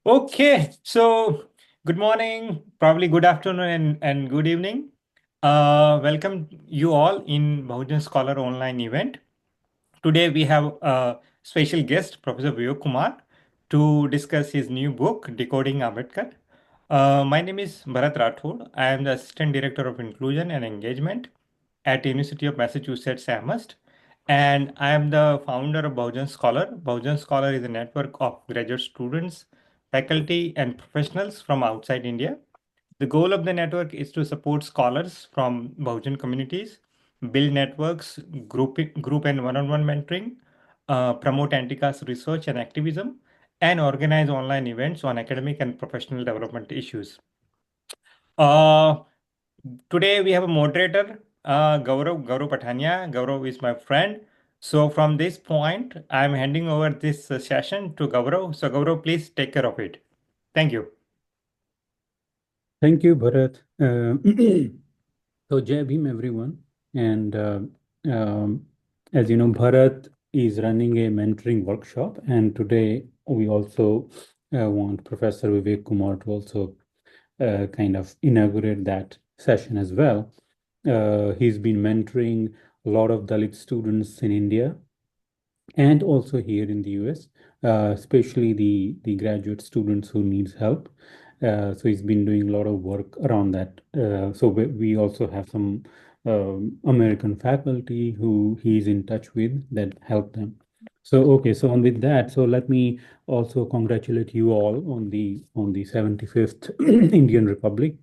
Okay, so good morning, probably good afternoon and good evening. Welcome you all in Bahujan Scholar online event. Today we have a special guest, Professor Vivek Kumar, to discuss his new book, Decoding Ambedkar. My name is Bharat Rathod. I am the Assistant Director of Inclusion and Engagement at University of Massachusetts Amherst, and I am the founder of Bahujan Scholar. Bahujan Scholar is a network of graduate students, faculty, and professionals from outside India. The goal of the network is to support scholars from Bahujan communities, build networks, group and one-on-one mentoring, promote anti-caste research and activism, and organize online events on academic and professional development issues. Uh, Today we have a moderator, Gaurav Pathania. Gaurav is my friend. So from this point, I'm handing over this session to Gaurav. So Gaurav, please take care of it. Thank you. Thank you, Bharat. So, Jai Bhim, everyone. And as you know, Bharat is running a mentoring workshop. And today we also want Professor Vivek Kumar to also kind of inaugurate that session as well. He's been mentoring a lot of Dalit students in India and also here in the US, especially the graduate students who needs help. So he's been doing a lot of work around that. So we also have some American faculty who he's in touch with that help them. So okay, so on with that, so let me also congratulate you all on the 75th Indian Republic,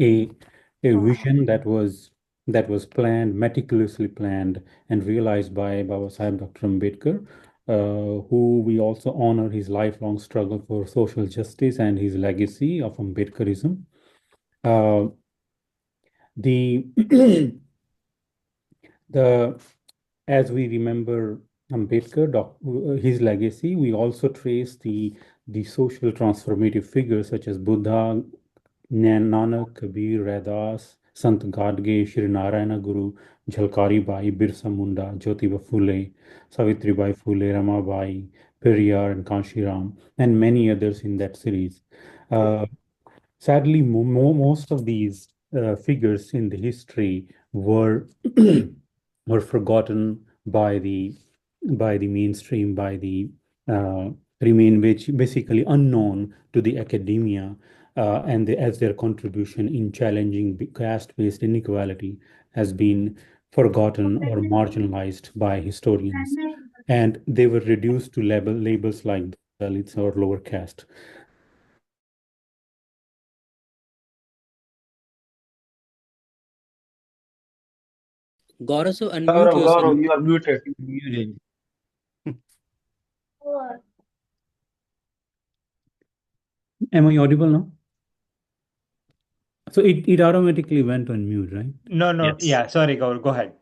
a a vision that was planned, meticulously planned and realized by Baba Sahib Dr. Ambedkar, who we also honor his lifelong struggle for social justice and his legacy of Ambedkarism. Uh, the the as we remember Ambedkar, his legacy, we also trace the social transformative figures such as Buddha, Nanak, Kabir, Raidas, Sant Gadge, Shri Narayana Guru, Jhalkari Bai, Birsa Munda, Jyotiba Phule, Savitri Bai Phule, Ramabai, Periyar, and Kanshiram, and many others in that series. Uh, Sadly, most of these figures in the history were were forgotten by the mainstream, by the uh, remain which basically unknown to the academia, as their contribution in challenging the caste-based inequality has been forgotten or marginalized by historians, and they were reduced to labels like Dalits or lower caste. Gaurav, so unmute Gaurav, yourself. Gaurav, you are muted. Muted. Am I audible now? So it automatically went on mute, right? No, Yes. yeah, sorry, Gaurav, go ahead.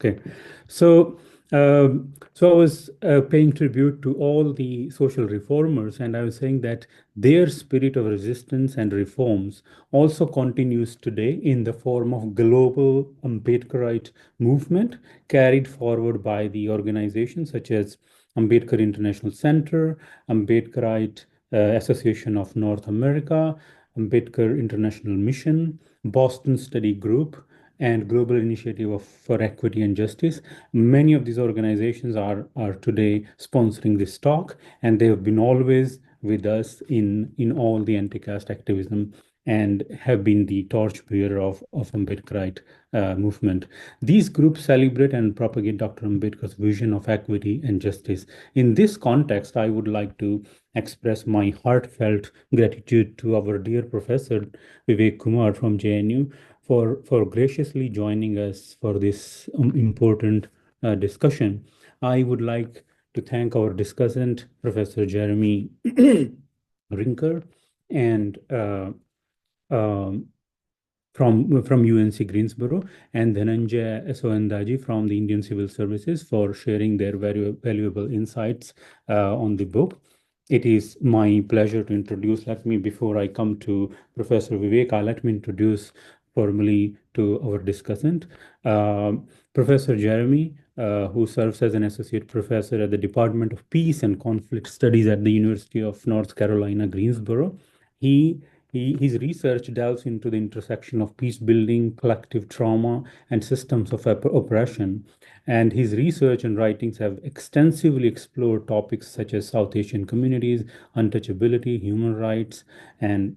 Okay. So, so I was paying tribute to all the social reformers, and I was saying that their spirit of resistance and reforms also continues today in the form of global Ambedkarite movement carried forward by the organizations such as Ambedkar International Center, Ambedkarite Association of North America, Ambedkar International Mission, Boston Study Group, and Global Initiative for Equity and Justice. Many of these organizations are today sponsoring this talk, and they have been always with us in all the anti-caste activism and have been the torchbearer of Ambedkarite movement. These groups celebrate and propagate Dr. Ambedkar's vision of equity and justice. In this context, I would like to express my heartfelt gratitude to our dear professor Vivek Kumar from JNU for graciously joining us for this important discussion. I would like to thank our discussant, Professor Jeremy Rinker, and um, from UNC Greensboro, and Dhananjay Soendaji from the Indian Civil Services for sharing their very valuable insights on the book. It is my pleasure to introduce. Before I come to Professor Vivek, let me introduce formally to our discussant. Professor Jeremy who serves as an associate professor at the Department of Peace and Conflict Studies at the University of North Carolina, Greensboro. He, his research delves into the intersection of peace building, collective trauma, and systems of oppression. And his research and writings have extensively explored topics such as South Asian communities, untouchability, human rights, and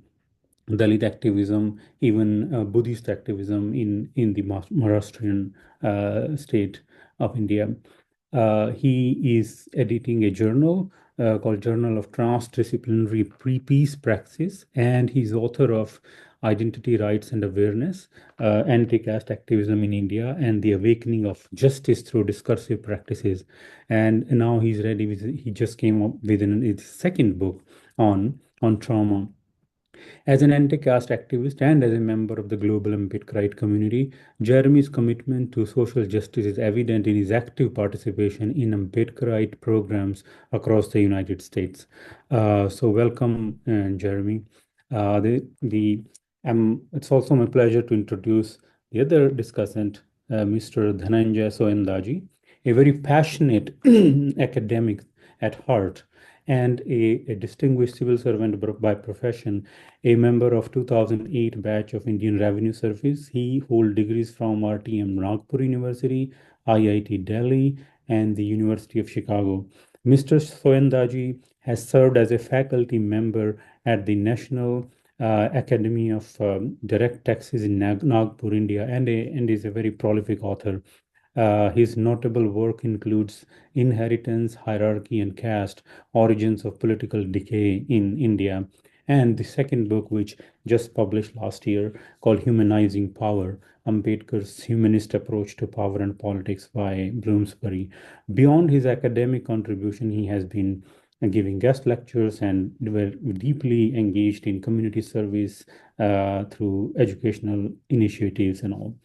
Dalit activism, even Buddhist activism in the Maharashtrian state of India. He is editing a journal called Journal of Transdisciplinary Peace Praxis, and he's author of Identity, Rights, and Awareness, Anti-Caste Activism in India, and the Awakening of Justice Through Discursive Practices. And now he's ready with, he just came up with his second book on trauma. As an anti-caste activist and as a member of the global Ambedkarite community, Jeremy's commitment to social justice is evident in his active participation in Ambedkarite programs across the United States. So welcome, Jeremy. It's also my pleasure to introduce the other discussant, Mr. Dhananjay Soendaji, a very passionate academic at heart and a distinguished civil servant by profession, a member of 2008 batch of Indian Revenue Service. He holds degrees from RTM Nagpur University, IIT Delhi, and the University of Chicago. Mr. Soendaji has served as a faculty member at the National Academy of Direct Taxes in Nagpur, India, and is a very prolific author. His notable work includes Inheritance, Hierarchy, and Caste, Origins of Political Decay in India, and the second book, which just published last year, called Humanizing Power, Ambedkar's Humanist Approach to Power and Politics by Bloomsbury. Beyond his academic contribution, he has been giving guest lectures and deeply engaged in community service through educational initiatives and all.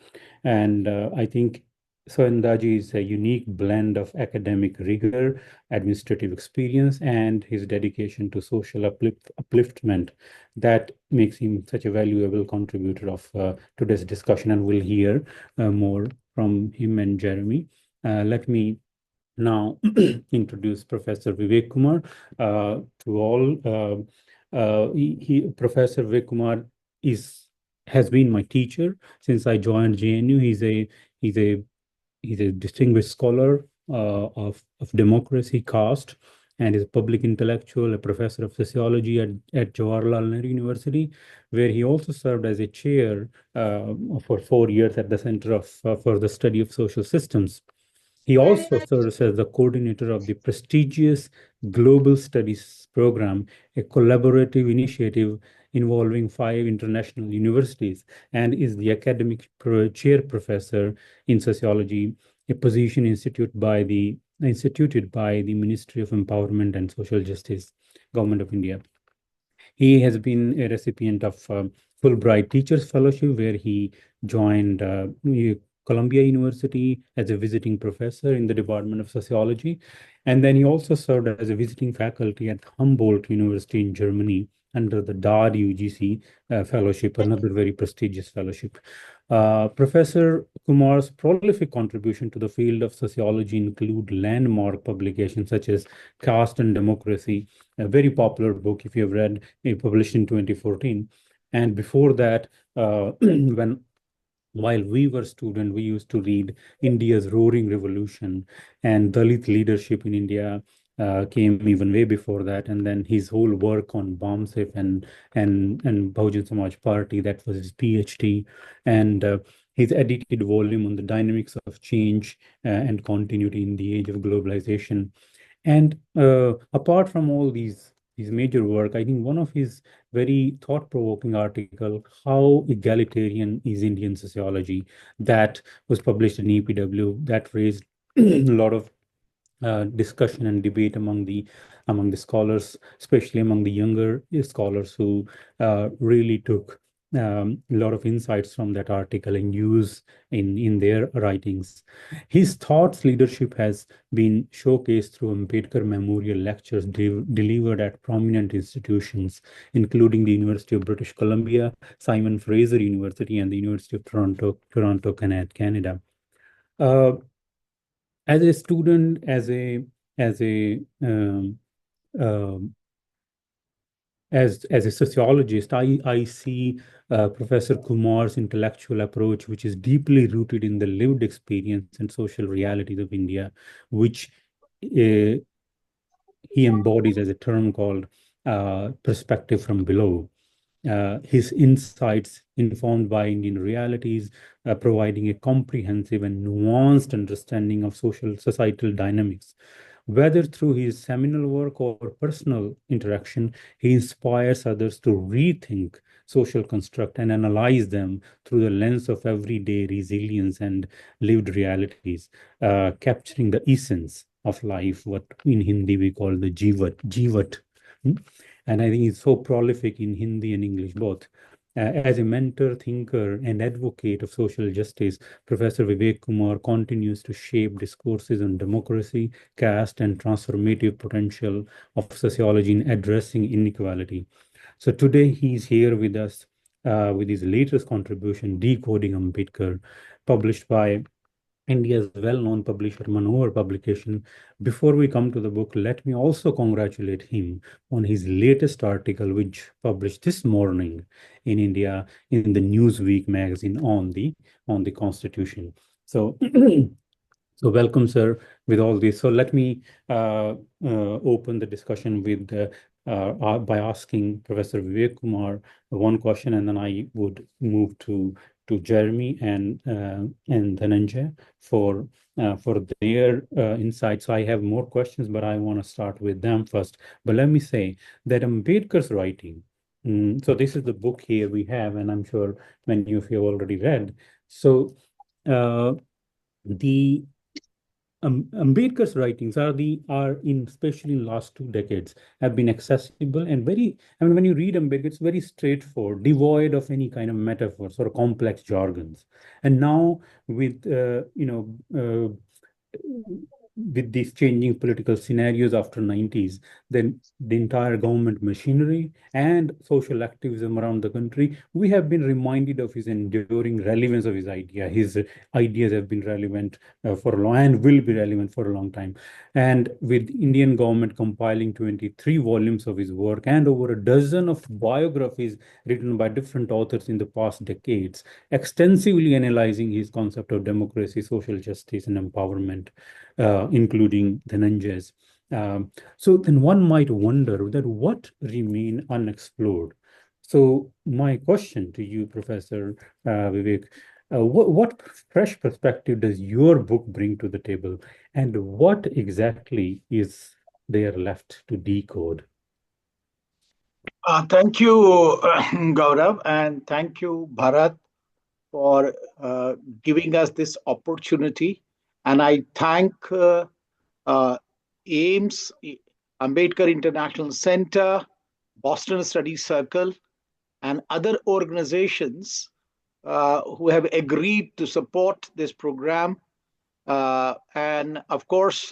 And I think Soendaji is a unique blend of academic rigor, administrative experience, and his dedication to social upliftment that makes him such a valuable contributor of today's discussion. And we'll hear more from him and Jeremy. Let me now introduce Professor Vivek Kumar to all. Professor Vivek Kumar has been my teacher since I joined JNU. He's a He's a distinguished scholar of democracy, caste, and is a public intellectual, a professor of sociology at Jawaharlal Nehru University, where he also served as a chair for 4 years at the Center for the Study of Social Systems. He also serves as the coordinator of the prestigious Global Studies Program, a collaborative initiative involving 5 international universities, and is the academic chair professor in sociology, a position instituted by the Ministry of Empowerment and Social Justice, Government of India. He has been a recipient of Fulbright Teachers Fellowship, where he joined Columbia University as a visiting professor in the Department of Sociology. And then he also served as a visiting faculty at Humboldt University in Germany under the DAAD UGC fellowship, another very prestigious fellowship. Professor Kumar's prolific contribution to the field of sociology include landmark publications such as Caste and Democracy, a very popular book, if you have read, published in 2014. And before that, while we were students, we used to read India's Roaring Revolution, and Dalit leadership in India came even way before that. And then his whole work on BAMSEF and Bahujan Samaj Party, that was his PhD. And his edited volume on the dynamics of change and continuity in the age of globalization. And apart from all these major work, I think one of his very thought-provoking article, How Egalitarian is Indian Sociology, that was published in EPW, that raised a lot of discussion and debate among the scholars, especially among the younger scholars who really took a lot of insights from that article and use in their writings. His thoughts leadership has been showcased through Ambedkar Memorial Lectures delivered at prominent institutions, including the University of British Columbia, Simon Fraser University, and the University of Toronto, Canada. as a student, um, as a sociologist, I see Professor Kumar's intellectual approach, which is deeply rooted in the lived experience and social realities of India, which he embodies as a term called perspective from below. His insights, informed by Indian realities, providing a comprehensive and nuanced understanding of social societal dynamics. Whether through his seminal work or personal interaction, he inspires others to rethink social construct and analyze them through the lens of everyday resilience and lived realities, capturing the essence of life, what in Hindi we call the jivat. Hmm? And I think he's so prolific in Hindi and English both. As a mentor, thinker, and advocate of social justice, Professor Vivek Kumar continues to shape discourses on democracy, caste, and transformative potential of sociology in addressing inequality. So today he's here with us with his latest contribution, Decoding Ambedkar, published by India's well-known publisher Manohar Publication. Before we come to the book, let me also congratulate him on his latest article, which published this morning in India in the Newsweek magazine on the Constitution. So so welcome, sir, with all this. So let me open the discussion with by asking Professor Vivek Kumar one question, and then I would move to Jeremy and Dhananjay for their insights. So I have more questions, but I want to start with them first. But let me say that Ambedkar's writing. So this is the book here we have, and I'm sure many of you have already read. So uh, the Ambedkar's writings are in especially in last 2 decades have been accessible and very. I mean, when you read Ambedkar, it's very straightforward, devoid of any kind of metaphors or complex jargons. And now with with these changing political scenarios after 90s, then the entire government machinery and social activism around the country, we have been reminded of his enduring relevance of his idea. His ideas have been relevant for a long and will be relevant for a long time. And with Indian government compiling 23 volumes of his work and over a dozen of biographies written by different authors in the past decades, extensively analyzing his concept of democracy, social justice, and empowerment, including Dhananjay's. So then one might wonder that what remain unexplored. So my question to you, Professor Vivek, what fresh perspective does your book bring to the table, and what exactly is there left to decode? Thank you, Gaurav, and thank you, Bharat, for giving us this opportunity. And I thank uh, AIMS, Ambedkar International Center, Boston Study Circle, and other organizations who have agreed to support this program. And of course,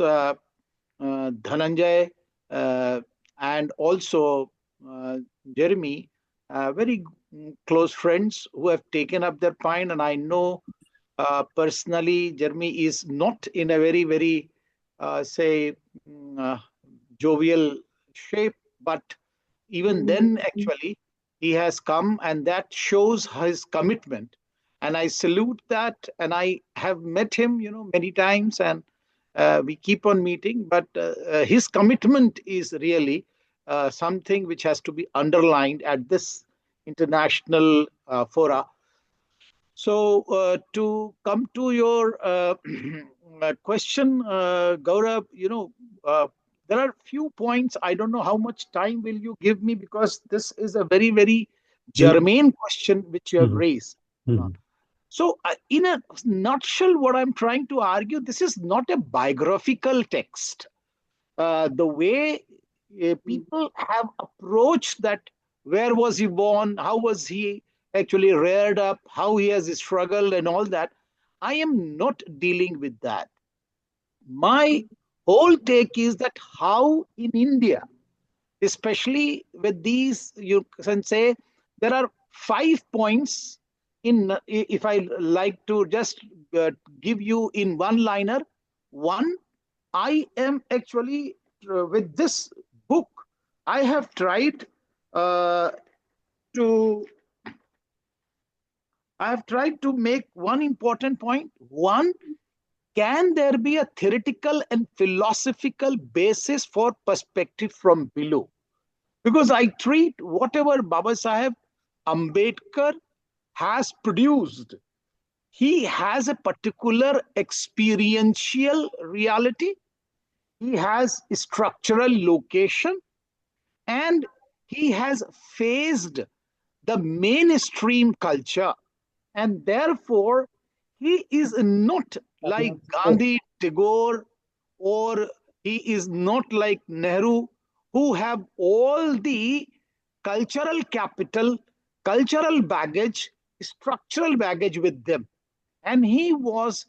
Dhananjay and also uh, Jeremy, very close friends who have taken up their point. And I know personally, Jeremy is not in a very, very, say, jovial shape, but even then, actually, he has come, and that shows his commitment. And I salute that. And I have met him, many times, and we keep on meeting. But his commitment is really something which has to be underlined at this international fora. So, to come to your question, Gaurav, there are few points. I don't know how much time will you give me, because this is a very, very Well, germane question which you have mhm, raised. Uh, mhm, So, in a nutshell, what I'm trying to argue, this is not a biographical text. The way people have approached that, where was he born, how was he actually reared up, how he has struggled, and all that. I am not dealing with that. My whole take is that how in India, especially with these, you can say there are 5 points in, if I like to just give you in one liner, One, I am actually with this book, I have tried to make one important point. One, can there be a theoretical and philosophical basis for perspective from below? Because I treat whatever Baba Saheb Ambedkar has produced, he has a particular experiential reality, he has structural location, and he has faced the mainstream culture. And therefore, he is not like Gandhi, Tagore, or he is not like Nehru, who have all the cultural capital, cultural baggage, structural baggage with them. And he was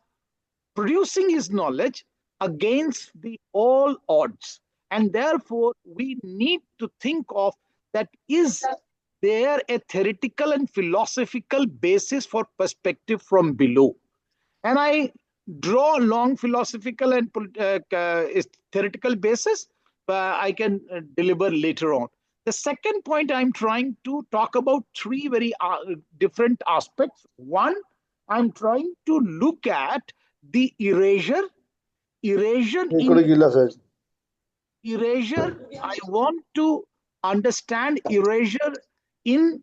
producing his knowledge against the all odds. And therefore, we need to think of that, is there a theoretical and philosophical basis for perspective from below? And I draw long philosophical and theoretical basis, I can deliver later on. The second point, I'm trying to talk about three very different aspects. One, I'm trying to look at the erasure. Erasure, I want to understand erasure in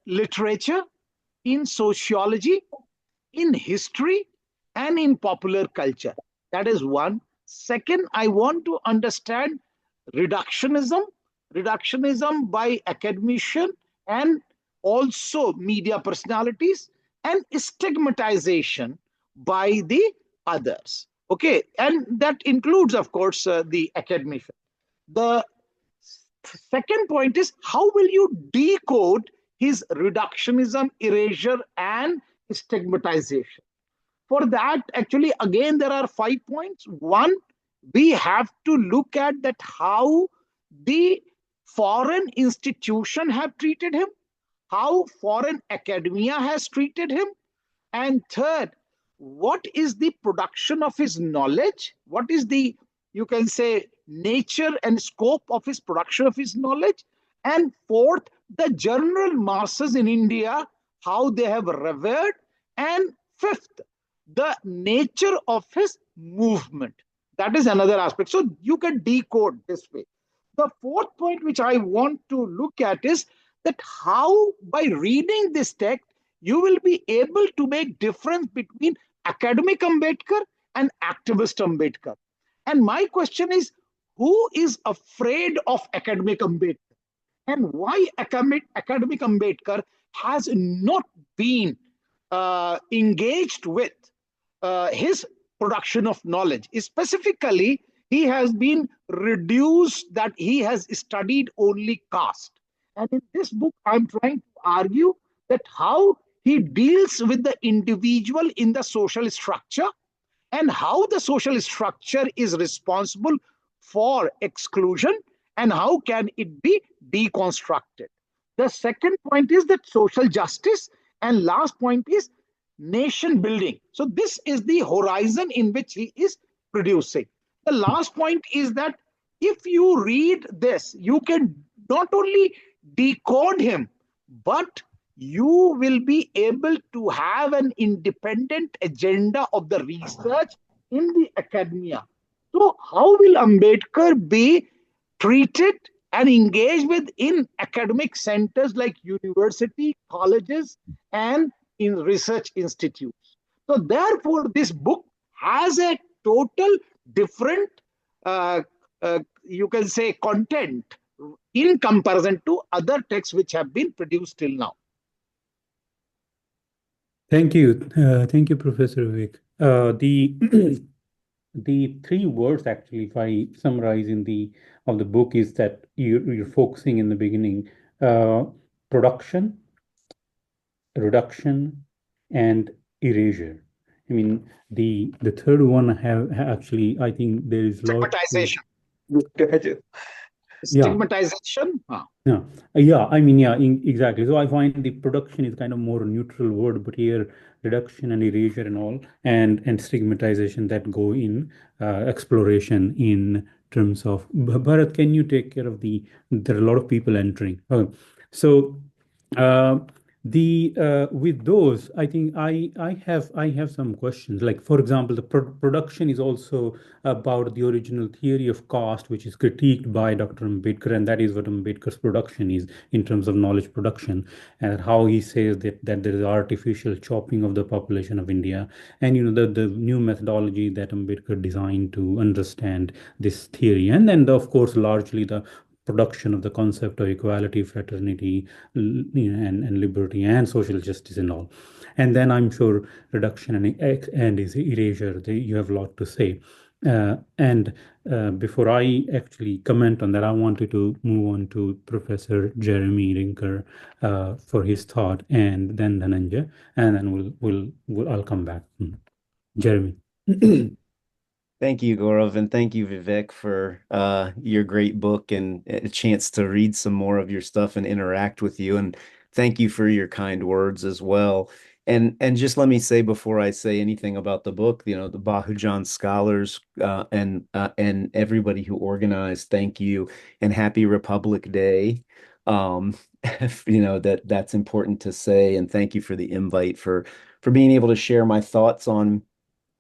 literature, in sociology, in history, and in popular culture. That is one. Second, I want to understand reductionism by academician and also media personalities, and stigmatization by the others. Okay, and that includes, of course, the academician. The second point is, how will you decode his reductionism, erasure, and stigmatization? For that, actually, again, there are 5 points. One, we have to look at that how the foreign institution have treated him, how foreign academia has treated him, and third, what is the production of his knowledge? What is the, you can say, nature and scope of his production of his knowledge? And fourth, the general masses in India, how they have revered. And fifth, the nature of his movement. That is another aspect. So you can decode this way. The fourth point which I want to look at is that how, by reading this text, you will be able to make difference between academic Ambedkar and activist Ambedkar. And my question is, who is afraid of academic Ambedkar? And why academic Ambedkar has not been engaged with his production of knowledge? Specifically, he has been reduced that he has studied only caste. And in this book, I'm trying to argue that how he deals with the individual in the social structure, and how the social structure is responsible for exclusion, and how can it be deconstructed. The second point is that social justice, and last point is nation building. So this is the horizon in which he is producing. The last point is that if you read this, you can not only decode him, but you will be able to have an independent agenda of the research in the academia. So how will Ambedkar be treated and engaged with in academic centers like university, colleges, and in research institutes? So therefore, this book has a total different, you can say, content in comparison to other texts which have been produced till now. Thank you, Professor Vivek. The three words, actually, if I summarize of the book, is that you're focusing in the beginning: production, reduction, and erasure. I mean, the third one have actually, I think there is a lot. Stigmatization. Yeah. Stigmatization? Yeah, yeah. I mean, yeah, exactly. So I find the production is kind of more neutral word, but here reduction and erasure and all, and stigmatization that go in exploration in terms of Bharat. Can you take care of the? There are a lot of people entering. Okay. So uh, the with those, I think I have some questions. Like for example, the production is also about the original theory of caste, which is critiqued by Dr. Ambedkar, and that is what Ambedkar's production is in terms of knowledge production, and how he says that there is artificial chopping of the population of India, and the new methodology that Ambedkar designed to understand this theory, and then of course largely the production of the concept of equality, fraternity, and liberty and social justice and all. And then I'm sure reduction and is erasure. You have a lot to say. And before I actually comment on that, I wanted to move on to Professor Jeremy Rinker for his thought, and then Dhananjay, and then I'll come back. Jeremy. Thank you, Gaurav, and thank you, Vivek, for your great book and a chance to read some more of your stuff and interact with you. And thank you for your kind words as well. And just let me say before I say anything about the book, the Bahujan scholars and everybody who organized, thank you and Happy Republic Day. Um, that's important to say, and thank you for the invite for being able to share my thoughts on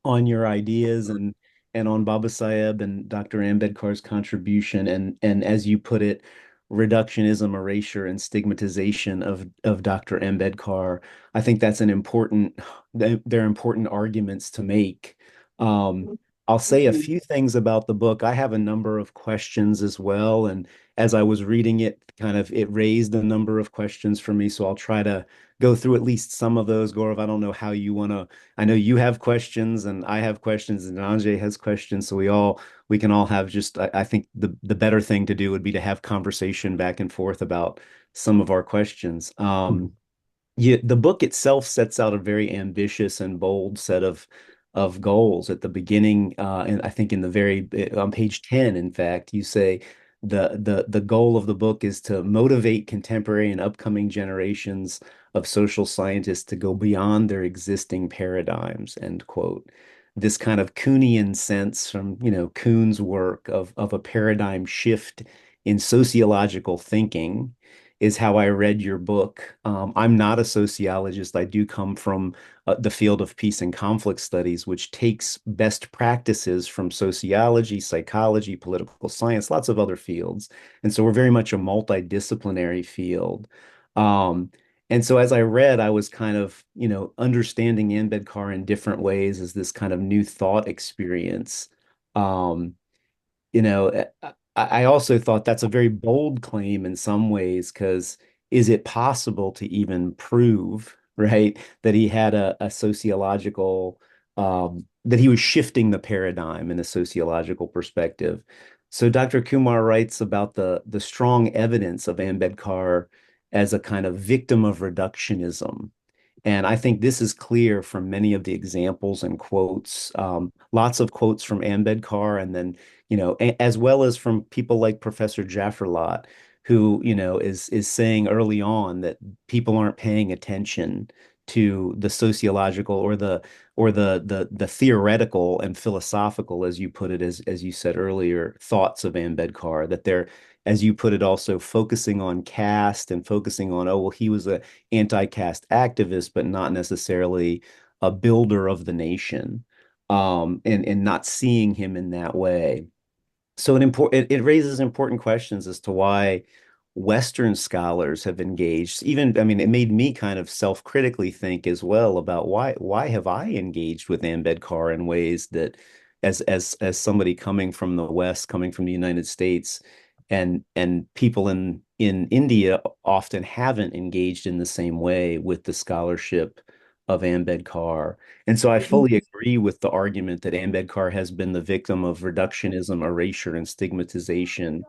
your ideas and on Baba Saheb and Dr. Ambedkar's contribution and as you put it, reductionism, erasure, and stigmatization of Dr. Ambedkar. I think that's an important they're important arguments to make. I'll say a few things about the book. I have a number of questions as well, and as I was reading it, it raised a number of questions for me. So I'll try to go through at least some of those. Gaurav, I don't know how you want to. I know you have questions and I have questions and Anjay has questions. So we can all have just I think the better thing to do would be to have conversation back and forth about some of our questions. Yeah, the book itself sets out a very ambitious and bold set of goals at the beginning, and I think in the very on page 10, in fact, you say the goal of the book is to motivate contemporary and upcoming generations of social scientists to go beyond their existing paradigms, end quote. This kind of Kuhnian sense from, Kuhn's work of a paradigm shift in sociological thinking is how I read your book. I'm not a sociologist. I do come from the field of peace and conflict studies, which takes best practices from sociology, psychology, political science, lots of other fields. And so we're very much a multidisciplinary field. Um, and so as I read, I was kind of, understanding Ambedkar in different ways as this kind of new thought experience. Um, I also thought that's a very bold claim in some ways, because is it possible to even prove, right, that he had a sociological, that he was shifting the paradigm in a sociological perspective? So Dr. Kumar writes about the strong evidence of Ambedkar as a kind of victim of reductionism. And I think this is clear from many of the examples and quotes, lots of quotes from Ambedkar, and then, as well as from people like Professor Jafferlot, who, is saying early on that people aren't paying attention to the sociological or the theoretical and philosophical, as you put it, as you said earlier, thoughts of Ambedkar, that they're, as you put it, also focusing on caste and focusing on, oh, well, he was a anti-caste activist, but not necessarily a builder of the nation, and not seeing him in that way. So it raises important questions as to why Western scholars have engaged. Even, I mean, it made me kind of self-critically think as well about why have I engaged with Ambedkar in ways that, as somebody coming from the West, coming from the United States, and people in India often haven't engaged in the same way with the scholarship of Ambedkar. And so I fully agree with the argument that Ambedkar has been the victim of reductionism, erasure, and stigmatization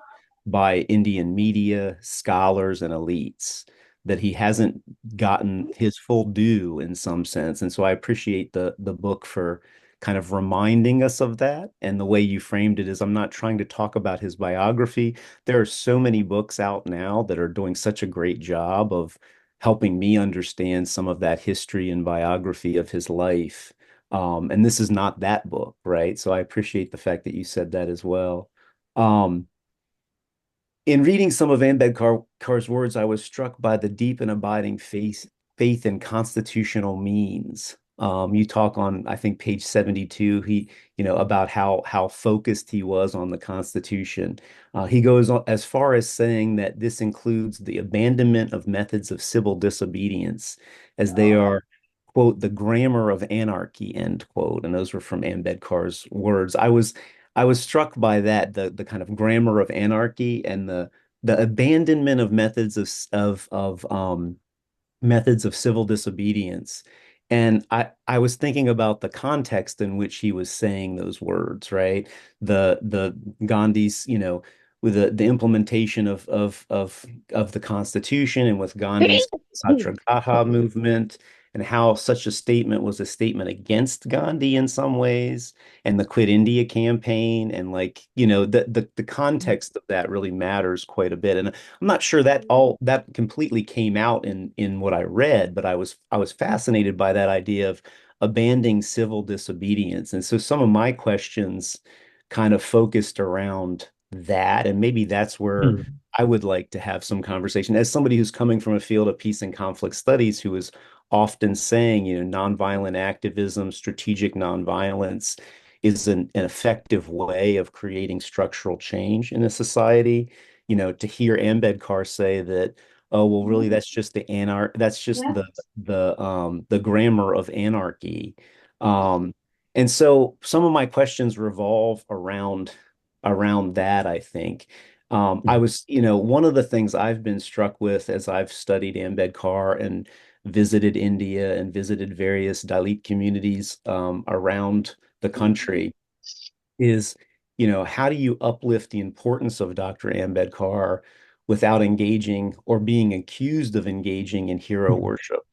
by Indian media, scholars, and elites, that he hasn't gotten his full due in some sense. And so I appreciate the book for kind of reminding us of that. And the way you framed it is, I'm not trying to talk about his biography. There are so many books out now that are doing such a great job of helping me understand some of that history and biography of his life. And this is not that book, right? So I appreciate the fact that you said that as well. Um, in reading some of Ambedkar's words, I was struck by the deep and abiding faith in constitutional means. You talk on, I think, page 72, about how focused he was on the Constitution. He goes as far as saying that this includes the abandonment of methods of civil disobedience, as they are, quote, the grammar of anarchy, end quote. And those were from Ambedkar's words. I was struck by that, the kind of grammar of anarchy and the abandonment of methods of civil disobedience. And I was thinking about the context in which he was saying those words, right? The Gandhi's, with the implementation of the Constitution, and with Gandhi's Satyagraha movement, and how such a statement was a statement against Gandhi in some ways, and the Quit India campaign, and the context of that really matters quite a bit. And I'm not sure that all that completely came out in what I read, but I was fascinated by that idea of abandoning civil disobedience. And so some of my questions kind of focused around that, and maybe that's where I would like to have some conversation as somebody who's coming from a field of peace and conflict studies, who is often saying, nonviolent activism, strategic nonviolence is an effective way of creating structural change in a society. To hear Ambedkar say that, oh, well, really, that's just the grammar of anarchy. And so some of my questions revolve around that, I think. One of the things I've been struck with as I've studied Ambedkar and visited India and visited various Dalit communities around the country is, how do you uplift the importance of Dr. Ambedkar without engaging or being accused of engaging in hero worship?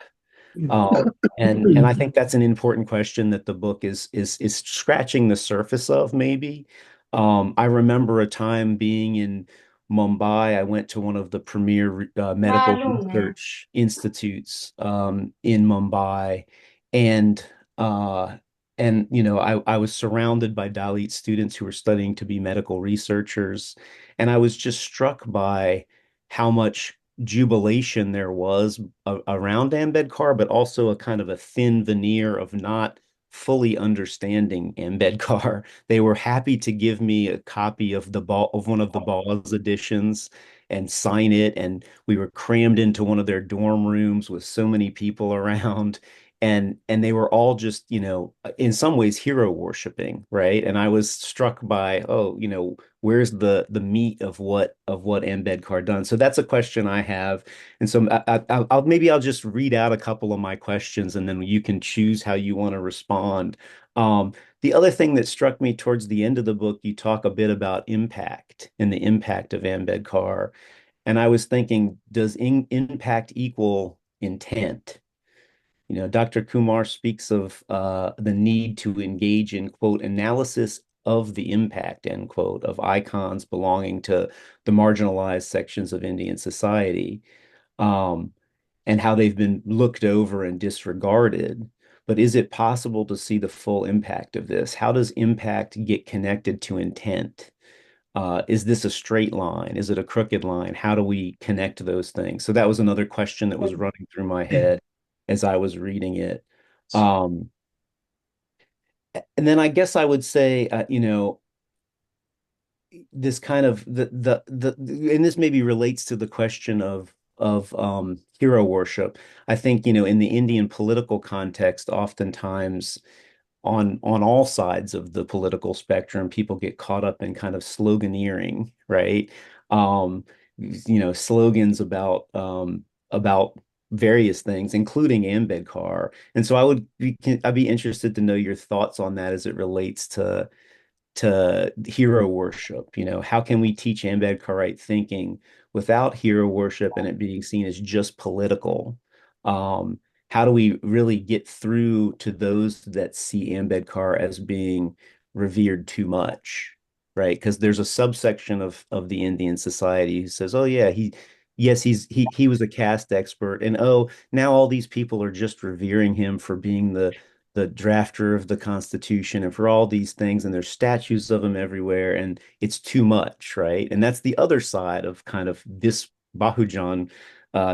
And I think that's an important question that the book is scratching the surface of, maybe. I remember a time being in Mumbai. I went to one of the premier medical research institutes in Mumbai, and uh, I was surrounded by Dalit students who were studying to be medical researchers, and I was just struck by how much jubilation there was around Ambedkar, but also a kind of a thin veneer of not fully understanding Ambedkar. They were happy to give me a copy of one of the Ball's editions and sign it, and we were crammed into one of their dorm rooms with so many people around. And they were all just, in some ways hero worshiping, right? And I was struck by, oh, where's the meat of what Ambedkar done? So that's a question I have, and so I'll just read out a couple of my questions, and then you can choose how you want to respond. The other thing that struck me towards the end of the book, you talk a bit about impact and the impact of Ambedkar, and I was thinking, does impact equal intent? Dr. Kumar speaks of the need to engage in, quote, analysis of the impact, end quote, of icons belonging to the marginalized sections of Indian society, um, and how they've been looked over and disregarded. But is it possible to see the full impact of this? How does impact get connected to intent? Is this a straight line? Is it a crooked line? How do we connect those things? So that was another question that was running through my head as I was reading it. Um, and then I guess I would say, this kind of and this maybe relates to the question of hero worship. I think, in the Indian political context, oftentimes on all sides of the political spectrum, people get caught up in kind of sloganeering, right? Um, slogans about various things, including Ambedkar. And so I'd be interested to know your thoughts on that as it relates to hero worship. How can we teach Ambedkarite thinking without hero worship and it being seen as just political? how do we really get through to those that see Ambedkar as being revered too much, right? Because there's a subsection of the Indian society who says, "Oh yeah, he was a caste expert, and oh, now all these people are just revering him for being the drafter of the Constitution and for all these things, and there's statues of him everywhere, and it's too much, right?" And that's the other side of kind of this Bahujan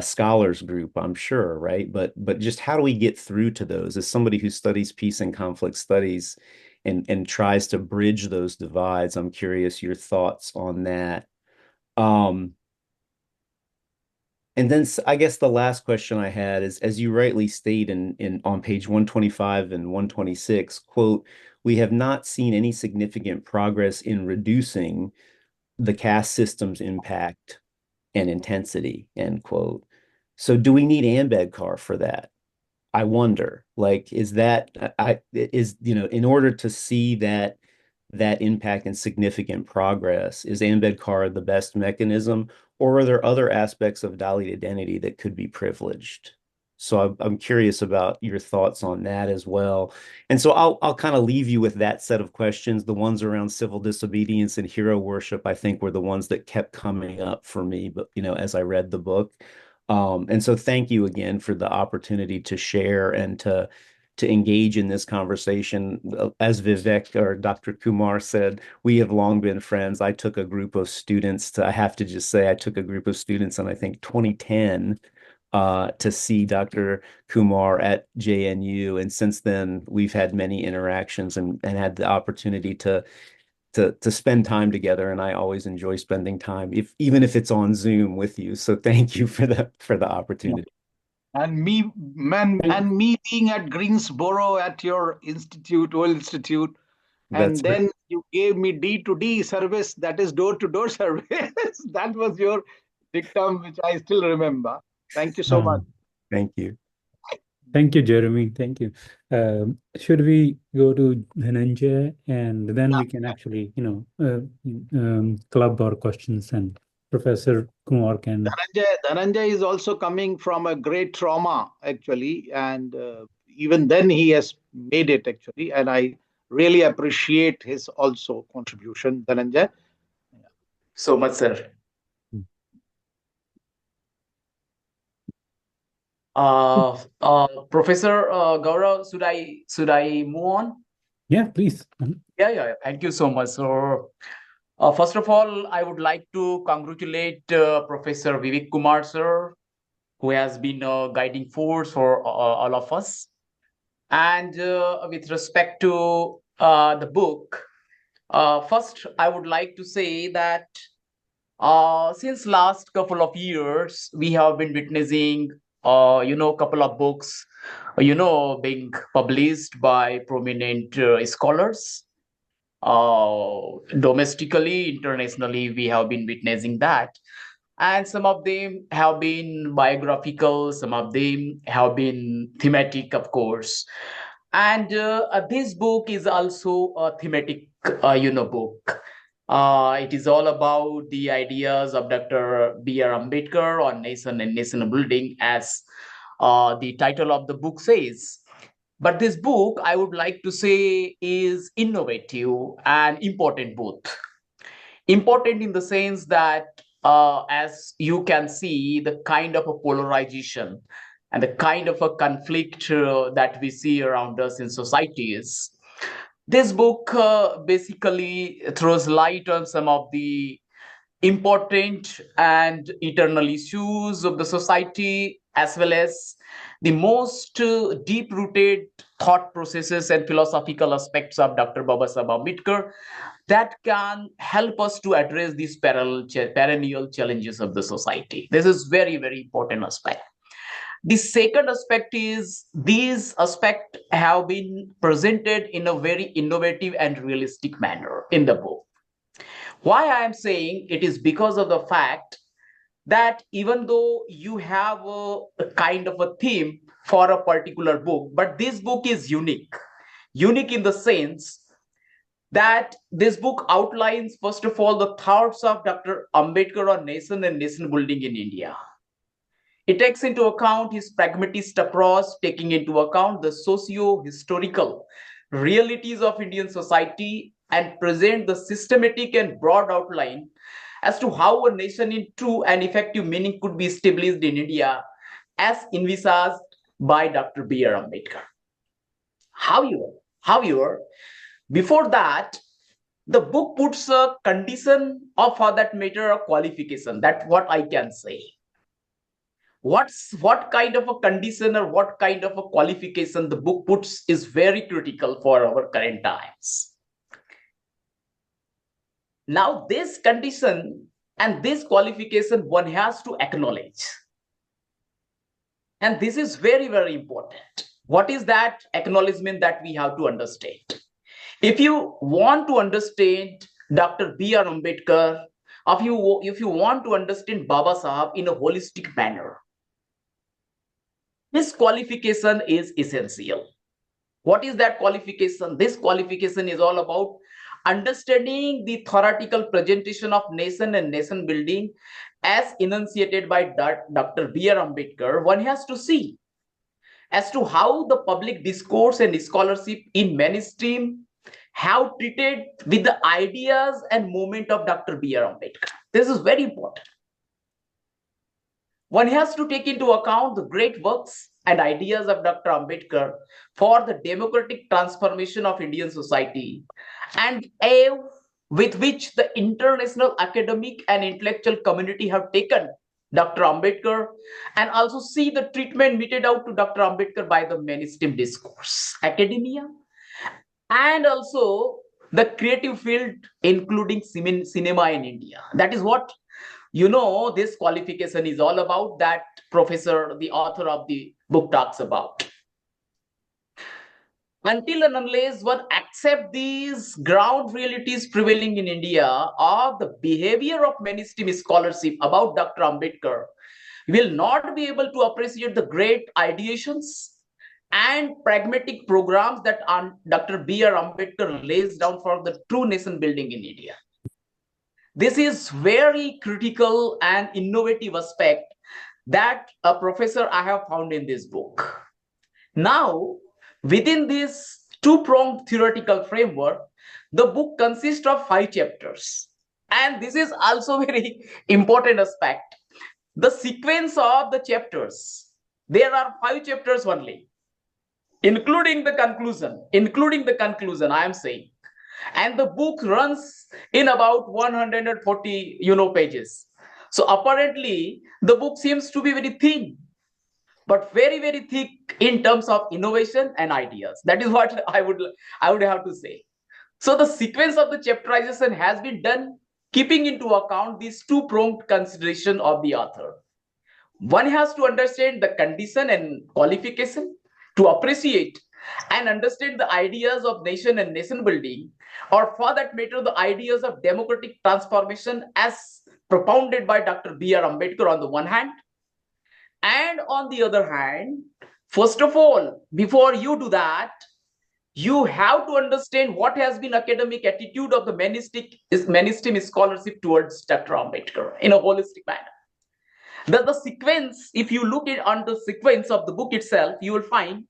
scholars group, I'm sure, right? But just how do we get through to those? As somebody who studies peace and conflict studies and tries to bridge those divides, I'm curious your thoughts on that. Um, and then I guess the last question I had is, as you rightly state in on page 125 and 126, quote, "We have not seen any significant progress in reducing the caste system's impact and intensity," end quote. So do we need Ambedkar for that? I wonder, like, is that in order to see that impact and significant progress, is Ambedkar the best mechanism, or are there other aspects of Dalit identity that could be privileged? So I'm curious about your thoughts on that as well. And so I'll kind of leave you with that set of questions. The ones around civil disobedience and hero worship, I think, were the ones that kept coming up for me, but as I read the book. And so thank you again for the opportunity to share and to engage in this conversation. As Vivek or Dr. Kumar said, we have long been friends. I took a group of students I have to just say, I took a group of students in, I think, 2010 to see Dr. Kumar at JNU. And since then, we've had many interactions and had the opportunity to spend time together, and I always enjoy spending time, even if it's on Zoom with you. So thank you for the opportunity. And me, man, and me being at Greensboro at your institute, Oil Institute, and That's then you gave me D2D service, that is door-to-door service. That was your dictum, which I still remember. Thank you so much. Thank you. Thank you, Jeremy. Thank you. Should we go to Dhananjay, and then we can actually, club our questions, and Professor Kumar can. Dhananjay is also coming from a great trauma, actually, and even then he has made it, actually, and I really appreciate his also contribution, Dhananjay. So much, sir. Professor Gaurav, should I move on? Yeah, please. Yeah. Thank you so much. So, first of all, I would like to congratulate Professor Vivek Kumar, sir, who has been a guiding force for all of us. And with respect to the book, first, I would like to say that since last couple of years, we have been witnessing, couple of books, being published by prominent scholars. Domestically, internationally, we have been witnessing that. And some of them have been biographical, some of them have been thematic, of course. And this book is also a thematic, book. It is all about the ideas of Dr. B.R. Ambedkar on nation and nation building, as the title of the book says. But this book, I would like to say, is innovative and important both. Important in the sense that, as you can see, the kind of a polarization and the kind of a conflict that we see around us in societies. This book basically throws light on some of the important and eternal issues of the society, as well as the most deep-rooted thought processes and philosophical aspects of Dr. Babasaheb Ambedkar that can help us to address these perennial challenges of the society. This is very, very important aspect. The second aspect is these aspects have been presented in a very innovative and realistic manner in the book. Why I am saying it is because of the fact that even though you have a kind of a theme for a particular book, but this book is unique. Unique in the sense that this book outlines, first of all, the thoughts of Dr. Ambedkar on nation and nation building in India. It takes into account his pragmatist approach, taking into account the socio-historical realities of Indian society, and present the systematic and broad outline as to how a nation in true and effective meaning could be established in India as envisaged by Dr. B.R. Ambedkar. However, before that, the book puts a condition, or for that matter, a qualification. That's what I can say. What kind of a condition or what kind of a qualification the book puts is very critical for our current times. Now, this condition and this qualification one has to acknowledge. And this is very, very important. What is that acknowledgement that we have to understand? If you want to understand Dr. B.R. Ambedkar, if you want to understand Baba Sahab in a holistic manner, this qualification is essential. What is that qualification? This qualification is all about understanding the theoretical presentation of nation and nation building as enunciated by Dr. B.R. Ambedkar. One has to see as to how the public discourse and scholarship in mainstream have treated with the ideas and movement of Dr. B.R. Ambedkar. This is very important. One has to take into account the great works and ideas of Dr. Ambedkar for the democratic transformation of Indian society, and awe with which the international academic and intellectual community have taken Dr. Ambedkar, and also see the treatment meted out to Dr. Ambedkar by the mainstream discourse, academia, and also the creative field, including cinema in India. That is what this qualification is all about, that professor, the author of the book, talks about. Until and unless one accepts these ground realities prevailing in India, or the behavior of mainstream scholarship about Dr. Ambedkar, will not be able to appreciate the great ideations and pragmatic programs that Dr. B.R. Ambedkar lays down for the true nation building in India. This is very critical and innovative aspect that a professor I have found in this book. Now, within this two-pronged theoretical framework, the book consists of 5 chapters. And this is also very important aspect. The sequence of the chapters, there are 5 chapters only, including the conclusion, I am saying. And the book runs in about 140 pages. So apparently the book seems to be very thin, but very, very thick in terms of innovation and ideas. That is what I would have to say. So the sequence of the chapterization has been done keeping into account these two-pronged consideration of the author. One has to understand the condition and qualification to appreciate and understand the ideas of nation and nation building, or for that matter, the ideas of democratic transformation as propounded by Dr. B.R. Ambedkar on the one hand. And on the other hand, first of all, before you do that, you have to understand what has been academic attitude of the mainstream scholarship towards Dr. Ambedkar in a holistic manner. The sequence, if you look on the sequence of the book itself, you will find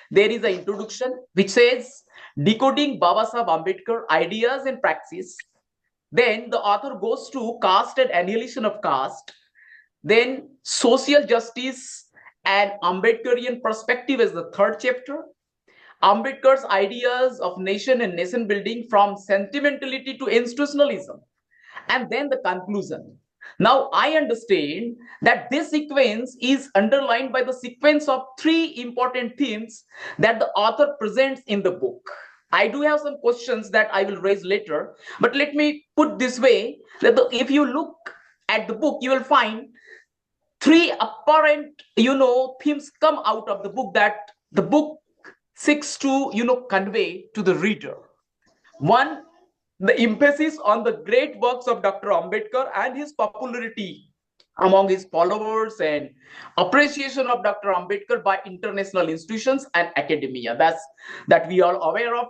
there is an introduction which says Decoding Baba Sahab Ambedkar Ideas and Praxis. Then the author goes to caste and annihilation of caste. Then social justice and Ambedkarian perspective is the 3rd chapter. Ambedkar's ideas of nation and nation building from sentimentality to institutionalism. And then the conclusion. Now, I understand that this sequence is underlined by the sequence of 3 important themes that the author presents in the book. I do have some questions that I will raise later, but let me put this way, that if you look at the book, you will find 3 apparent, themes come out of the book that the book seeks to, convey to the reader. One, the emphasis on the great works of Dr. Ambedkar and his popularity among his followers and appreciation of Dr. Ambedkar by international institutions and academia. That we are aware of.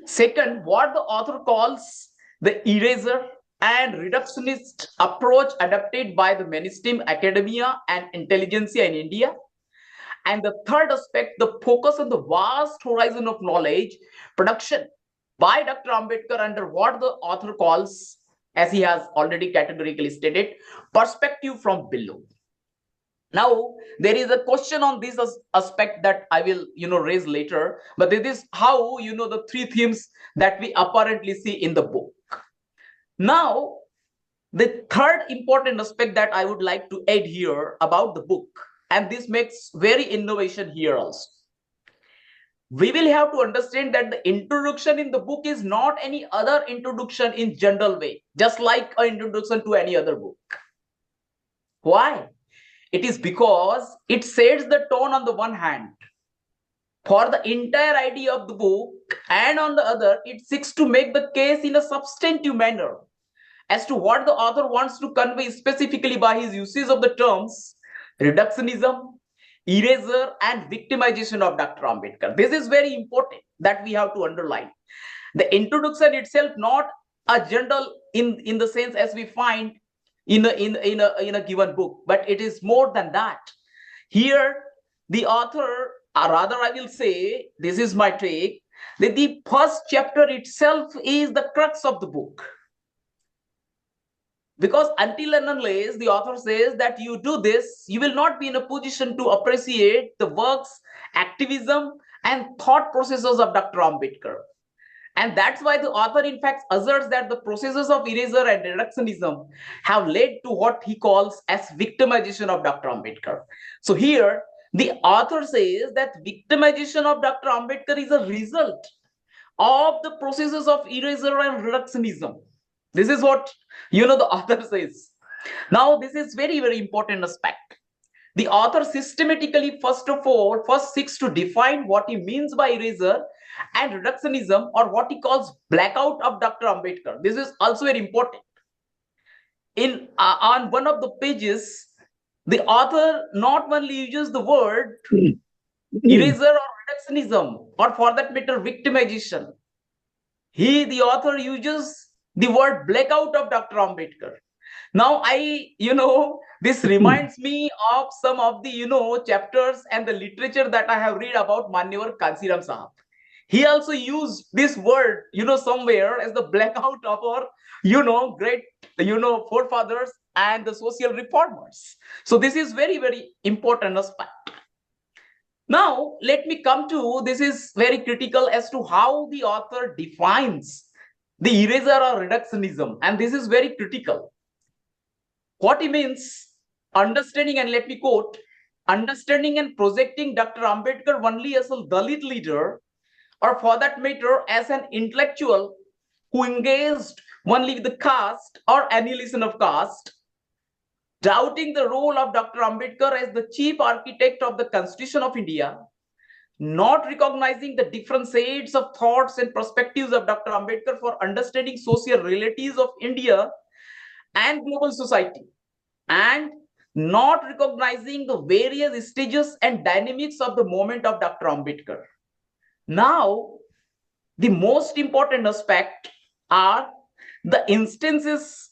Second, what the author calls the erasure and reductionist approach adopted by the mainstream academia and intelligentsia in India. And the third aspect, the focus on the vast horizon of knowledge production by Dr. Ambedkar under what the author calls, as he has already categorically stated, perspective from below. Now, there is a question on this aspect that I will, raise later, but this is how, the three themes that we apparently see in the book. Now, the third important aspect that I would like to add here about the book, and this makes very innovation here also. We will have to understand that the introduction in the book is not any other introduction in general way, just like an introduction to any other book. Why? It is because it sets the tone on the one hand for the entire idea of the book, and on the other, it seeks to make the case in a substantive manner as to what the author wants to convey specifically by his usage of the terms reductionism, eraser, and victimization of Dr. Ambedkar. This is very important that we have to underline. The introduction itself not a general in the sense as we find in a given book, but it is more than that. Here, the author, or rather I will say, this is my take, that the first chapter itself is the crux of the book. Because until and unless the author says that you do this, you will not be in a position to appreciate the works, activism, and thought processes of Dr. Ambedkar. And that's why the author, in fact, asserts that the processes of erasure and reductionism have led to what he calls as victimization of Dr. Ambedkar. So here, the author says that victimization of Dr. Ambedkar is a result of the processes of erasure and reductionism. This is what, the author says. Now, this is very, very important aspect. The author systematically, first seeks to define what he means by erasure and reductionism, or what he calls blackout of Dr. Ambedkar. This is also very important. On one of the pages, the author not only uses the word eraser or reductionism, or for that matter, victimization. The author uses the word blackout of Dr. Ambedkar. Now, this reminds me of some of the, chapters and the literature that I have read about Manyavar Kansiram Sahab. He also used this word, somewhere as the blackout of our, great, forefathers and the social reformers. So this is very, very important aspect. Now, let me come to, this is very critical as to how the author defines the erasure or reductionism. And this is very critical. What he means, understanding, and let me quote, understanding and projecting Dr. Ambedkar only as a Dalit leader, or for that matter, as an intellectual who engaged only with the caste or annihilation of caste, doubting the role of Dr. Ambedkar as the chief architect of the Constitution of India, not recognizing the different shades of thoughts and perspectives of Dr. Ambedkar for understanding social realities of India and global society, and not recognizing the various stages and dynamics of the moment of Dr. Ambedkar. Now, the most important aspect are the instances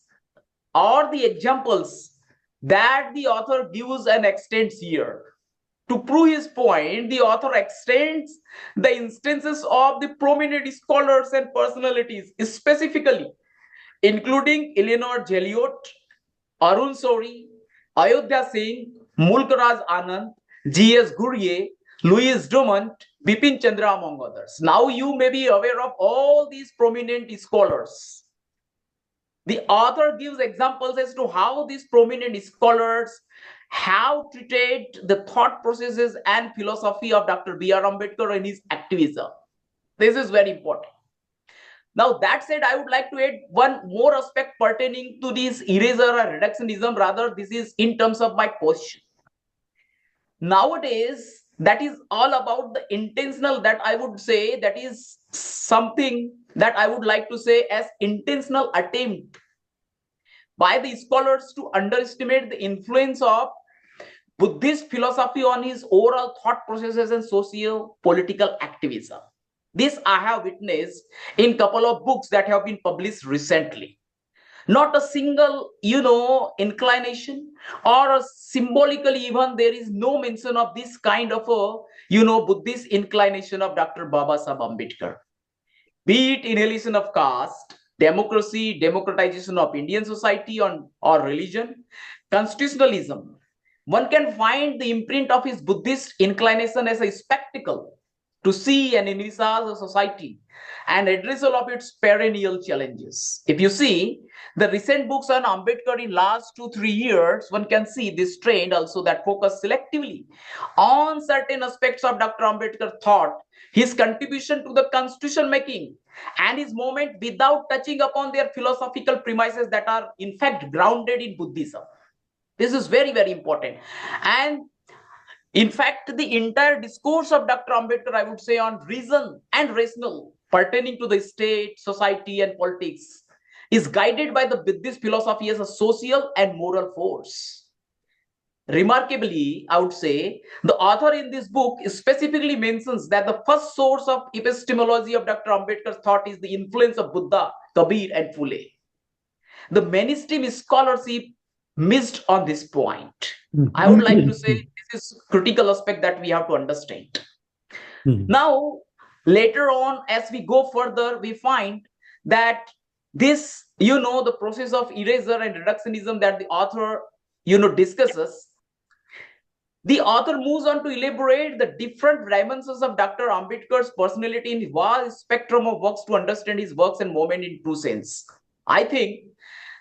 or the examples that the author gives and extends here. To prove his point, the author extends the instances of the prominent scholars and personalities, specifically including Eleanor Jeliot, Arun Sori, Ayodhya Singh, Mulkaraj Anand, G.S. Gurye, Louis Dumont, Bipin Chandra, among others. Now you may be aware of all these prominent scholars. The author gives examples as to how these prominent scholars have treated the thought processes and philosophy of Dr. B.R. Ambedkar and his activism. This is very important. Now, that said, I would like to add one more aspect pertaining to this eraser or reductionism. Rather, this is in terms of my question. Nowadays, that is all about the intentional, that I would say, that is something that I would like to say as intentional attempt by the scholars to underestimate the influence of Buddhist philosophy on his overall thought processes and socio-political activism. This I have witnessed in a couple of books that have been published recently. Not a single, inclination, or a symbolically even there is no mention of this kind of a, Buddhist inclination of Dr. Baba Sahib Ambedkar. Be it inhalation of caste, democracy, democratization of Indian society or religion, constitutionalism, one can find the imprint of his Buddhist inclination as a spectacle to see and envisage a society and addressal of its perennial challenges. If you see the recent books on Ambedkar in last 2-3 years, one can see this trend also that focus selectively on certain aspects of Dr. Ambedkar thought, his contribution to the constitution making, and his movement without touching upon their philosophical premises that are in fact grounded in Buddhism. This is very, very important. And in fact, the entire discourse of Dr. Ambedkar, I would say, on reason and rational pertaining to the state, society, and politics is guided by the Buddhist philosophy as a social and moral force. Remarkably, I would say, the author in this book specifically mentions that the first source of epistemology of Dr. Ambedkar's thought is the influence of Buddha, Kabir, and Phule. The mainstream scholarship missed on this point. I would like to say this is critical aspect that we have to understand. Now, later on, as we go further, we find that this, the process of erasure and reductionism that the author, discusses, the author moves on to elaborate the different dimensions of Dr. Ambedkar's personality in a vast spectrum of works to understand his works and movement in true sense. I think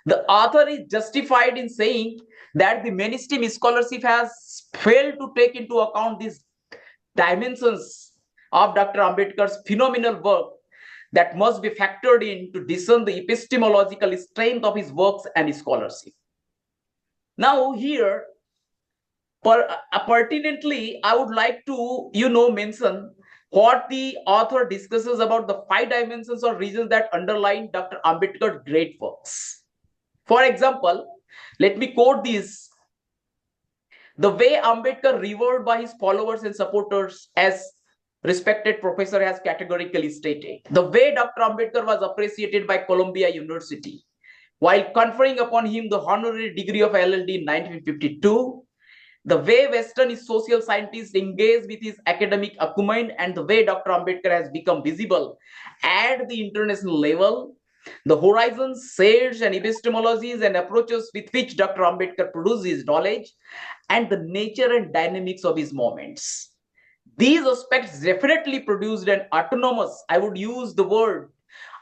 the author is justified in saying that the mainstream scholarship has failed to take into account these dimensions of Dr. Ambedkar's phenomenal work that must be factored in to discern the epistemological strength of his works and his scholarship. Now here, pertinently, I would like to, mention what the author discusses about the 5 dimensions or reasons that underline Dr. Ambedkar's great works. For example, let me quote these. The way Ambedkar, revered by his followers and supporters, as respected professor has categorically stated, the way Dr. Ambedkar was appreciated by Columbia University while conferring upon him the honorary degree of LLD in 1952, the way Western social scientists engage with his academic acumen, and the way Dr. Ambedkar has become visible at the international level, the horizons, shades, and epistemologies and approaches with which Dr. Ambedkar produces knowledge, and the nature and dynamics of his moments. These aspects definitely produced an autonomous, I would use the word,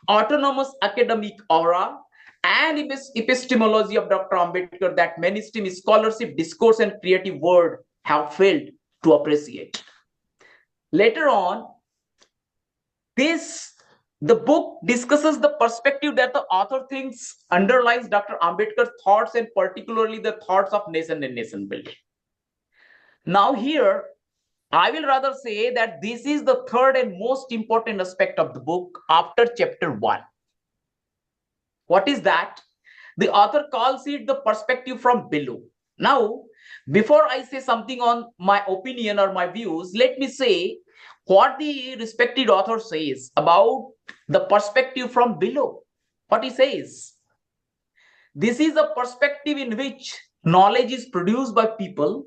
autonomous academic aura and epistemology of Dr. Ambedkar that mainstream scholarship, discourse, and creative world have failed to appreciate. Later on, the book discusses the perspective that the author thinks underlies Dr. Ambedkar's thoughts, and particularly the thoughts of nation and nation building. Now here, I will rather say that this is the third and most important aspect of the book after chapter 1. What is that? The author calls it the perspective from below. Now, before I say something on my opinion or my views, let me say what the respected author says about the perspective from below. What he says: this is a perspective in which knowledge is produced by people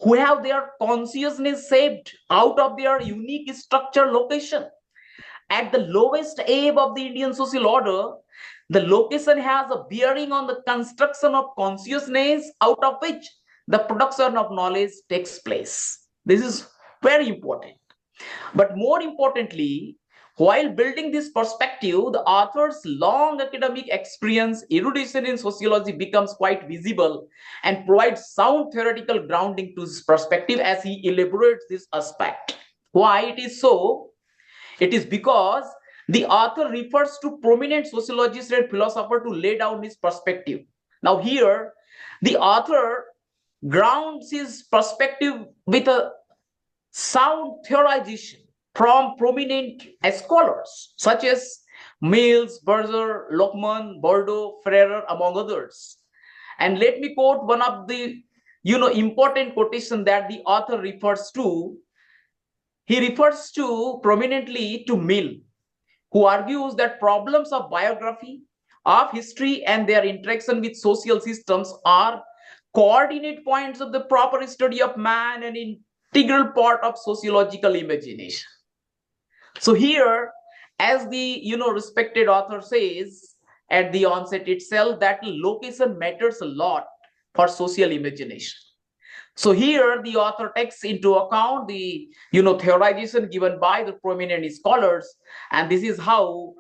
who have their consciousness shaped out of their unique structure location. At the lowest ebb of the Indian social order, the location has a bearing on the construction of consciousness out of which the production of knowledge takes place. This is very important. But more importantly, while building this perspective, the author's long academic experience, erudition in sociology becomes quite visible and provides sound theoretical grounding to his perspective as he elaborates this aspect. Why it is so? It is because the author refers to prominent sociologists and philosophers to lay down his perspective. Now here, the author grounds his perspective with a sound theorization from prominent scholars such as Mills, Berger, Lockman, Bordeaux, Ferrer, among others. And let me quote one of the important quotation that the author refers to. He refers to prominently to Mill, who argues that problems of biography of history and their interaction with social systems are coordinate points of the proper study of man and integral part of sociological imagination. So here, as the respected author says at the onset itself, that location matters a lot for social imagination. So here the author takes into account the theorization given by the prominent scholars, and this is how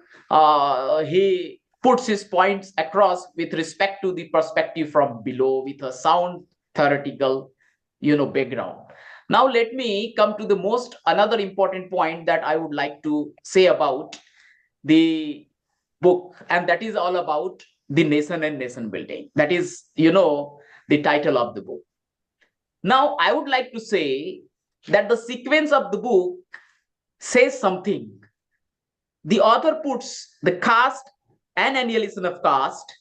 he puts his points across with respect to the perspective from below with a sound theoretical background. Now let me come to the another important point that I would like to say about the book, and that is all about the nation and nation building. That is the title of the book. Now, I would like to say that the sequence of the book says something. The author puts the caste and annihilation of caste,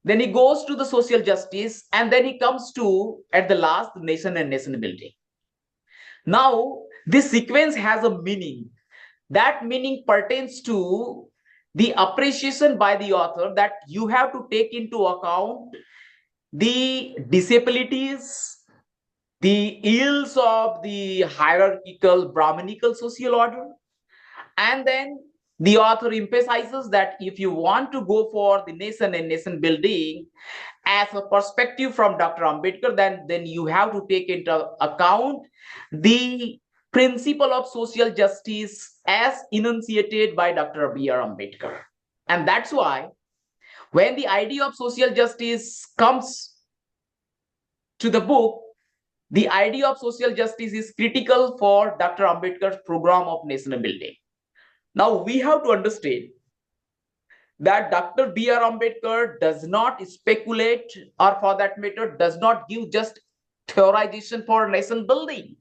then he goes to the social justice, and then he comes to, at the last, nation and nation building. Now, this sequence has a meaning. That meaning pertains to the appreciation by the author that you have to take into account the disabilities, the ills of the hierarchical Brahminical social order. And then the author emphasizes that if you want to go for the nation and nation building as a perspective from Dr. Ambedkar, then you have to take into account the principle of social justice as enunciated by Dr. B.R. Ambedkar. And that's why when the idea of social justice comes to the book, the idea of social justice is critical for Dr. Ambedkar's program of nation building. Now, we have to understand that Dr. B.R. Ambedkar does not speculate, or for that matter, does not give just theorization for nation building.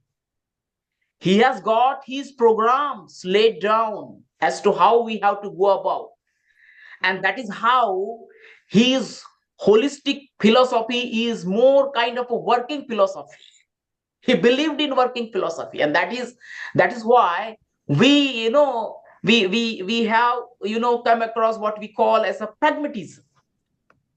He has got his programs laid down as to how we have to go about. And that is how his holistic philosophy is more kind of a working philosophy. He believed in working philosophy, and that is why we have come across what we call as a pragmatism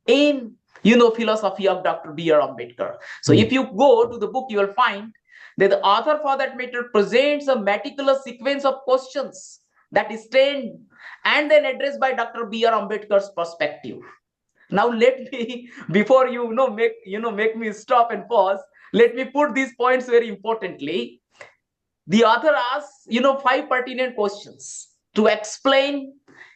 in philosophy of Dr. B.R. Ambedkar. So if you go to the book, you will find that the author, for that matter, presents a meticulous sequence of questions that is stand and then addressed by Dr. B.R. Ambedkar's perspective. Now let me, before make me stop and pause, let me put these points very importantly. The author asks 5 pertinent questions to explain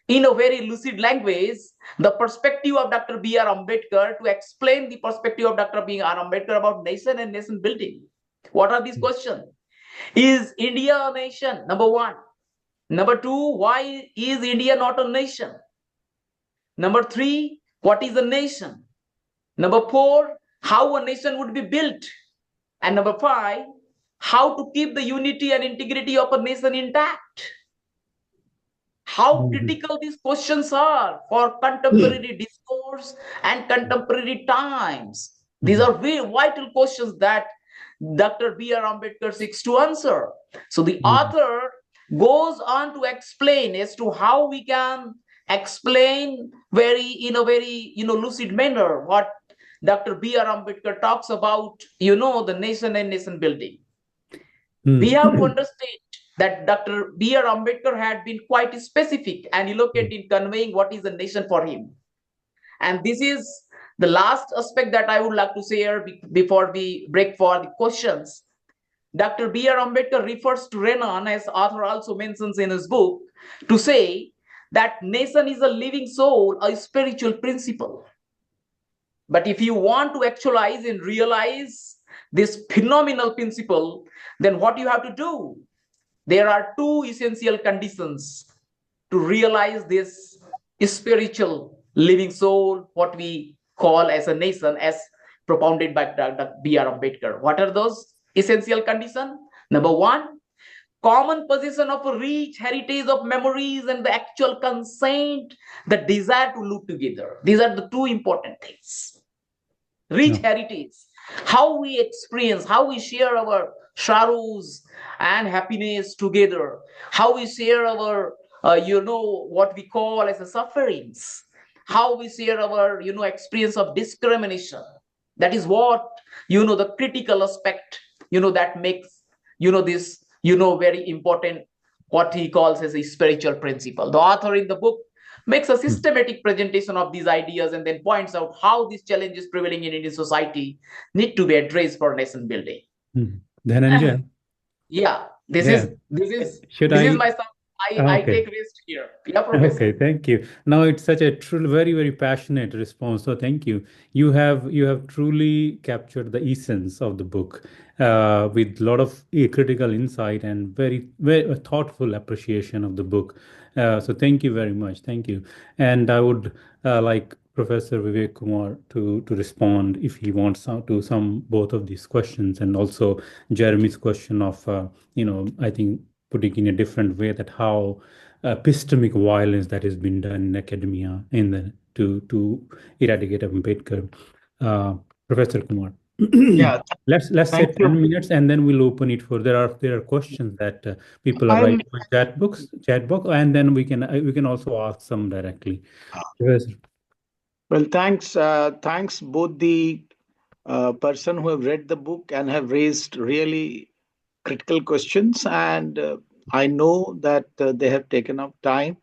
in a very lucid language the perspective of Dr. B.R. Ambedkar, to explain the perspective of Dr. B.R. Ambedkar about nation and nation building. What are these questions? Is India a nation? Number 1. Number 2, why is India not a nation? Number 3, what is a nation? Number 4, how a nation would be built? And number 5, how to keep the unity and integrity of a nation intact? How critical these questions are for contemporary discourse and contemporary times. These are very vital questions that Dr. B.R. Ambedkar seeks to answer. So the author goes on to explain as to how we can explain in a very lucid manner what Dr. B.R. Ambedkar talks about the nation and nation building. We have to understand that Dr. B.R. Ambedkar had been quite specific and eloquent in conveying what is a nation for him. And this is the last aspect that I would like to share before we break for the questions. Dr. B.R. Ambedkar refers to Renan, as author also mentions in his book, to say that nation is a living soul, a spiritual principle. But if you want to actualize and realize this phenomenal principle, then what you have to do? There are 2 essential conditions to realize this spiritual living soul, what we call as a nation, as propounded by Dr. B.R. Ambedkar. What are those essential conditions? Number 1, common possession of a rich heritage of memories and the actual consent, the desire to live together. These are the 2 important things. Rich heritage, how we experience, how we share our sorrows and happiness together, how we share our what we call as a sufferings, how we share our, experience of discrimination. That is what, the critical aspect, that makes, this, very important, what he calls as a spiritual principle. The author in the book makes a systematic presentation of these ideas and then points out how these challenges prevailing in Indian society need to be addressed for nation building. Dhananjay, Yeah, this yeah. is my son. I Okay. take risk here. Yeah, Professor. Okay, thank you. Now it's such a very, very passionate response. So thank you. You have truly captured the essence of the book with a lot of critical insight and very, very thoughtful appreciation of the book. So thank you very much. Thank you. And I would like Professor Vivek Kumar to respond if he wants to some both of these questions, and also Jeremy's question of I think putting in a different way that how epistemic violence that has been done in academia to eradicate Ambedkar. Professor Kumar, Yeah, let's say thank you. 10 minutes and then we'll open it for there are questions that people are I'll, writing on chat box, and then we can also ask some directly. Professor. well, thanks both the person who have read the book and have raised really critical questions, and I know that they have taken up time.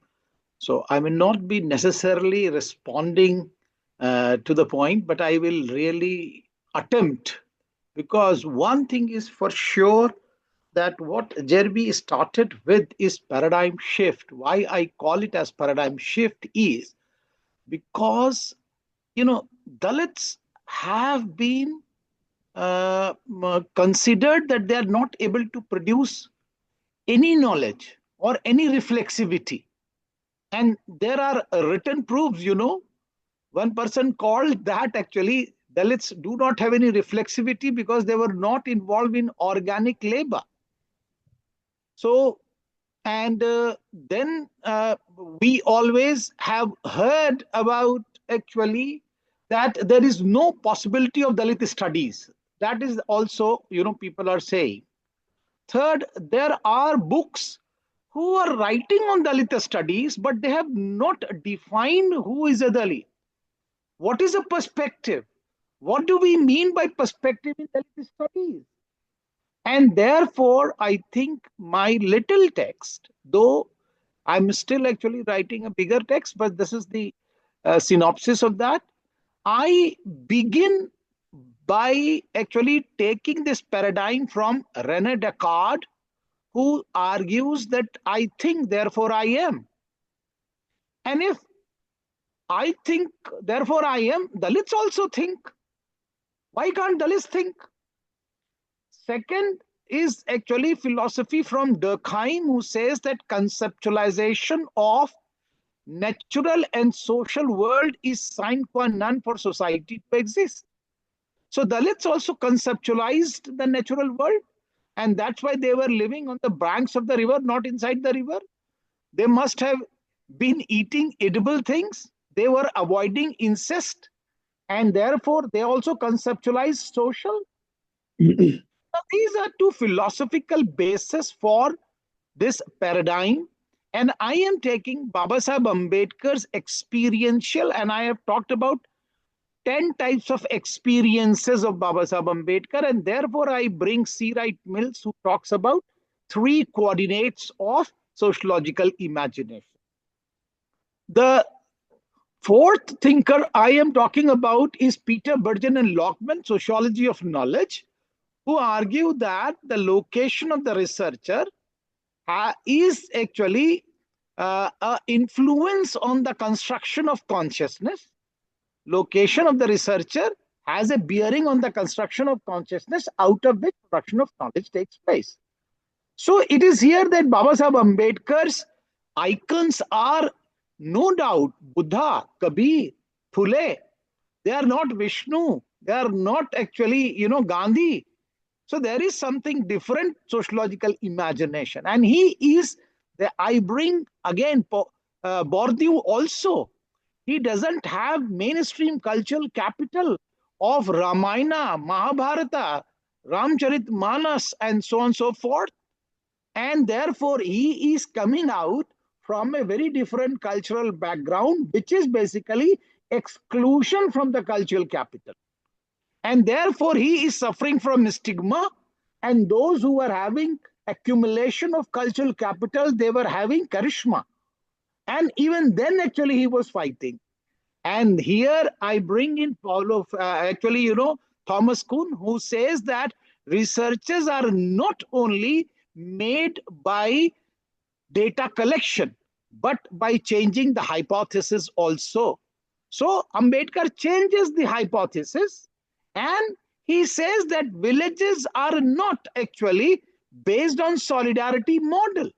So I may not be necessarily responding to the point, but I will really attempt, because one thing is for sure, that what Jeremy started with is paradigm shift. Why I call it as paradigm shift is because, Dalits have been considered that they are not able to produce any knowledge or any reflexivity. And there are written proofs, One person called that actually Dalits do not have any reflexivity because they were not involved in organic labor. So, and then we always have heard about actually that there is no possibility of Dalit studies. That is also, people are saying. Third, there are books who are writing on Dalit studies, but they have not defined who is a Dalit. What is a perspective? What do we mean by perspective in Dalit studies? And therefore, I think my little text, though I'm still actually writing a bigger text, but this is the synopsis of that. I begin by actually taking this paradigm from René Descartes, who argues that I think, therefore I am. And if I think, therefore I am, Dalits also think. Why can't Dalits think? Second is actually philosophy from Durkheim, who says that conceptualization of natural and social world is sine qua non for society to exist. So Dalits also conceptualized the natural world, and that's why they were living on the banks of the river, not inside the river. They must have been eating edible things. They were avoiding incest, and therefore they also conceptualized social. Now, these are two philosophical bases for this paradigm. And I am taking Babasaheb Ambedkar's experiential, and I have talked about 10 types of experiences of Babasaheb Ambedkar, and therefore I bring C. Wright Mills, who talks about 3 coordinates of sociological imagination. The fourth thinker I am talking about is Peter Bergen and Lockman, Sociology of Knowledge, who argue that the location of the researcher is actually an influence on the construction of consciousness. Location of the researcher has a bearing on the construction of consciousness, out of which production of knowledge takes place. So it is here that Babasaheb Ambedkar's icons are no doubt Buddha, Kabir, Phule. They are not Vishnu. They are not actually, Gandhi. So there is something different, sociological imagination. And he is, I bring again Bourdieu also. He doesn't have mainstream cultural capital of Ramayana, Mahabharata, Ramcharitmanas, and so on and so forth. And therefore, he is coming out from a very different cultural background, which is basically exclusion from the cultural capital. And therefore, he is suffering from stigma. And those who were having accumulation of cultural capital, they were having charisma. And even then, actually, he was fighting. And here I bring in Thomas Kuhn, who says that researches are not only made by data collection, but by changing the hypothesis also. So Ambedkar changes the hypothesis, and he says that villages are not actually based on solidarity model,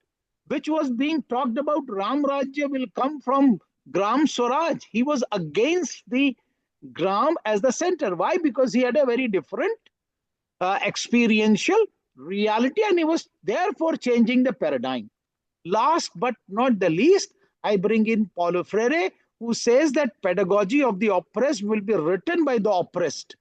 which was being talked about. Ram Rajya will come from Gram Swaraj. He was against the Gram as the center. Why? Because he had a very different experiential reality, and he was therefore changing the paradigm. Last but not the least, I bring in Paulo Freire, who says that pedagogy of the oppressed will be written by the oppressed.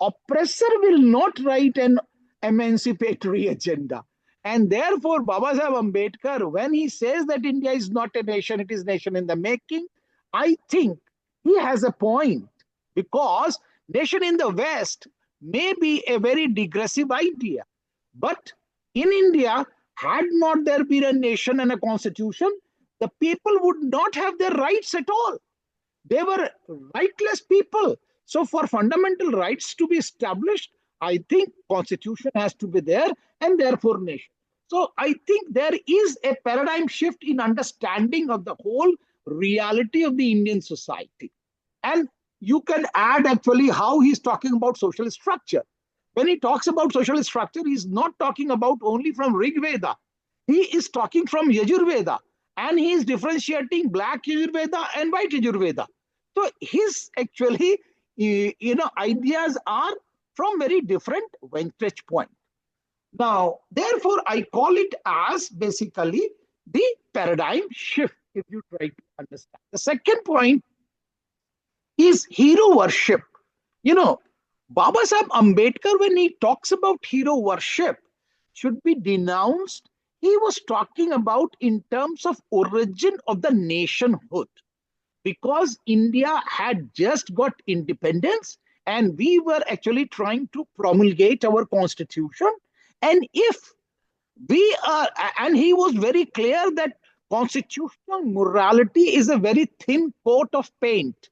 Oppressor will not write an emancipatory agenda. And therefore, Babasaheb Ambedkar, when he says that India is not a nation, it is nation in the making, I think he has a point, because nation in the West may be a very digressive idea. But in India, had not there been a nation and a constitution, the people would not have their rights at all. They were rightless people. So for fundamental rights to be established, I think constitution has to be there, and therefore nation. So I think there is a paradigm shift in understanding of the whole reality of the Indian society. And you can add actually how he's talking about social structure. When he talks about social structure, he's not talking about only from Rig Veda. He is talking from Yajurveda, and he is differentiating black Yajurveda and white Yajurveda. So his actually, ideas are from very different vantage point. Now, therefore, I call it as basically the paradigm shift, if you try to understand. The second point is hero worship. Babasaheb Ambedkar, when he talks about hero worship should be denounced, he was talking about in terms of origin of the nationhood. Because India had just got independence, and we were actually trying to promulgate our constitution. And if we are, and he was very clear that constitutional morality is a very thin coat of paint,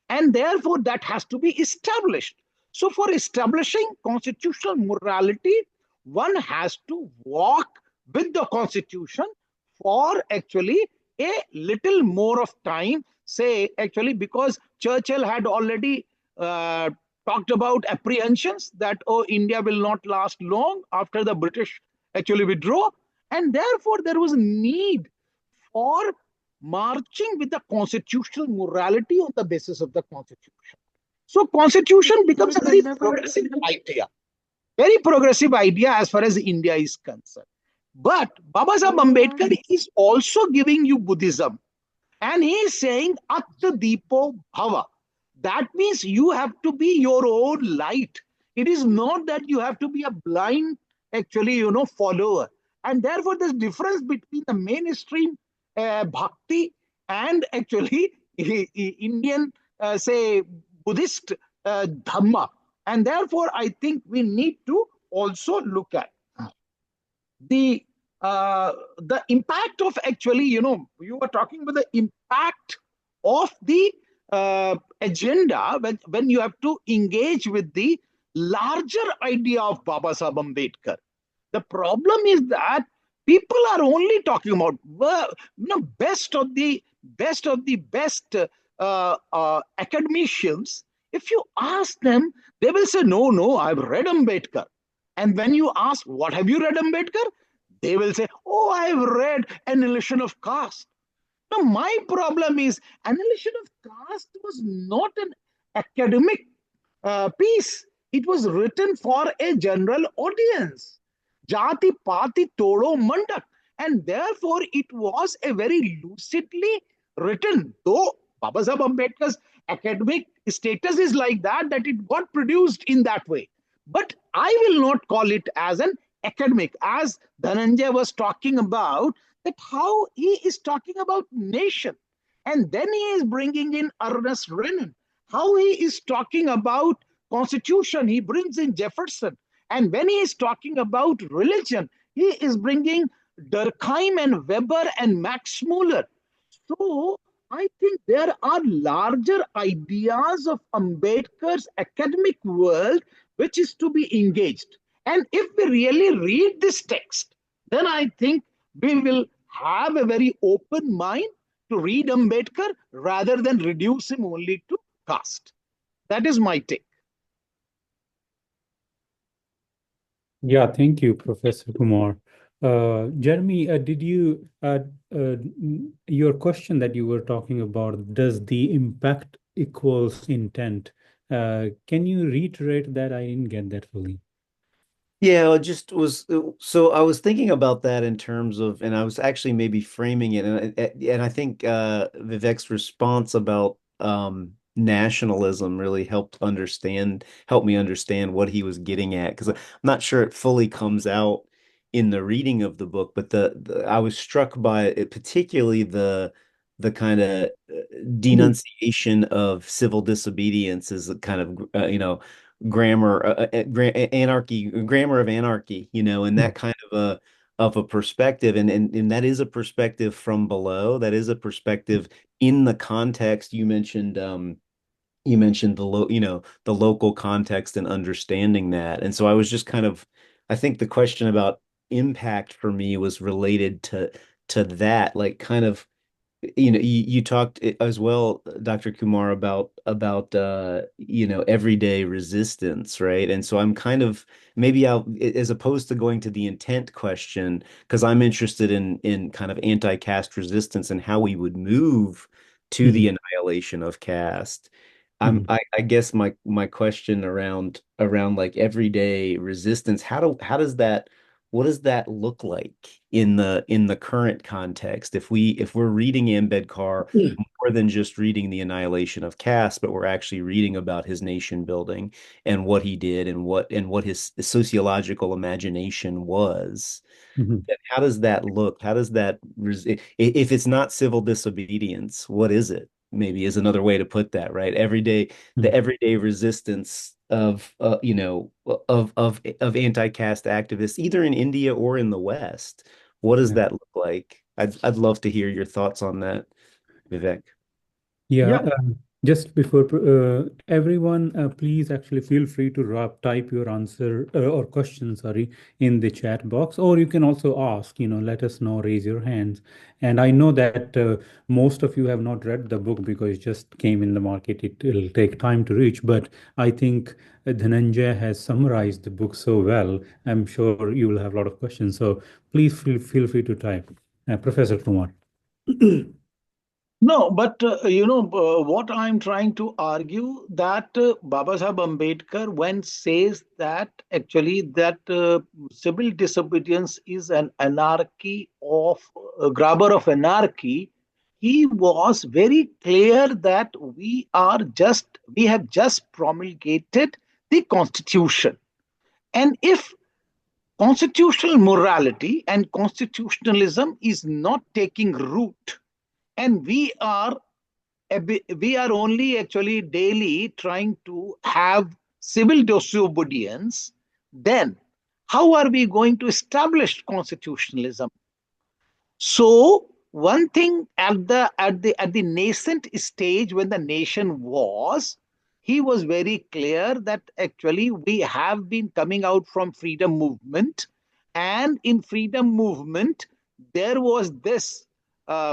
and therefore that has to be established. So for establishing constitutional morality, one has to walk with the constitution for actually a little more of time, say actually because Churchill had already talked about apprehensions that, oh, India will not last long after the British actually withdraw. And therefore there was a need for marching with the constitutional morality on the basis of the constitution. So constitution becomes a very progressive idea as far as India is concerned. But Babasaheb Ambedkar is also giving you Buddhism, and he is saying Atta Deepo Bhava. That means you have to be your own light. It is not that you have to be a blind actually follower. And therefore there's difference between the mainstream bhakti and actually Indian say Buddhist dhamma. And therefore I think we need to also look at the impact of actually, you were talking about the impact of the agenda when you have to engage with the larger idea of Babasaheb Ambedkar. The problem is that people are only talking about best of the best academicians. If you ask them, they will say, no, I've read Ambedkar. And when you ask, what have you read Ambedkar? They will say, oh, I've read Annihilation of Caste. Now, my problem is Annihilation of Caste was not an academic piece. It was written for a general audience. Jati Pati Todo Mandak. And therefore, it was a very lucidly written, though Babasaheb Ambedkar's academic status is like that it got produced in that way. But I will not call it as an academic. As Dhananjay was talking about, that how he is talking about nation. And then he is bringing in Ernest Renan. How he is talking about constitution, he brings in Jefferson. And when he is talking about religion, he is bringing Durkheim and Weber and Max Muller. So I think there are larger ideas of Ambedkar's academic world which is to be engaged. And if we really read this text, then I think we will have a very open mind to read Ambedkar rather than reduce him only to caste. That is my take. Yeah, thank you, Professor Kumar. Jeremy, did you your question that you were talking about, does the impact equals intent? Can you reiterate that? I didn't get that fully. Yeah, it just was. So I was thinking about that in terms of, and I was actually maybe framing it, and I think Vivek's response about nationalism really helped me understand what he was getting at, because I'm not sure it fully comes out in the reading of the book, but I was struck by it, particularly the kind of denunciation of civil disobedience as a kind of grammar of anarchy, and that kind of a perspective, and that is a perspective from below. That is a perspective in the context you mentioned. You mentioned the local context and understanding that, and so I was just I think the question about impact for me was related to that, like kind of you talked as well, Dr. Kumar, about everyday resistance, right? And so I'm maybe I'll, as opposed to going to the intent question, because I'm interested in kind of anti-caste resistance and how we would move to the annihilation of caste. I guess my question around like everyday resistance, how does that what does that look like in the current context? If we're reading Ambedkar more than just reading the annihilation of caste, but we're actually reading about his nation building and what he did and what his sociological imagination was. Then how does that look? How does that if it's not civil disobedience, what is it? Maybe is another way to put that, right? The everyday resistance of anti-caste activists, either in India or in the West. What does that look like? I'd love to hear your thoughts on that, Vivek. Yeah, Yeah. just before everyone, please actually feel free to type your answer or question, sorry, in the chat box, or you can also ask, let us know, raise your hands. And I know that most of you have not read the book because it just came in the market. It will take time to reach, but I think Dhananjay has summarized the book so well. I'm sure you will have a lot of questions. So please feel free to type. Professor Kumar. No, but what I'm trying to argue that Baba Sahib Ambedkar, when says that actually that civil disobedience is an anarchy of grabber of anarchy, he was very clear that we have just promulgated the constitution, and if constitutional morality and constitutionalism is not taking root, and we are only actually daily trying to have civil disobedience, then how are we going to establish constitutionalism? So one thing at the nascent stage when the nation was, he was very clear that actually we have been coming out from freedom movement, and in freedom movement there was this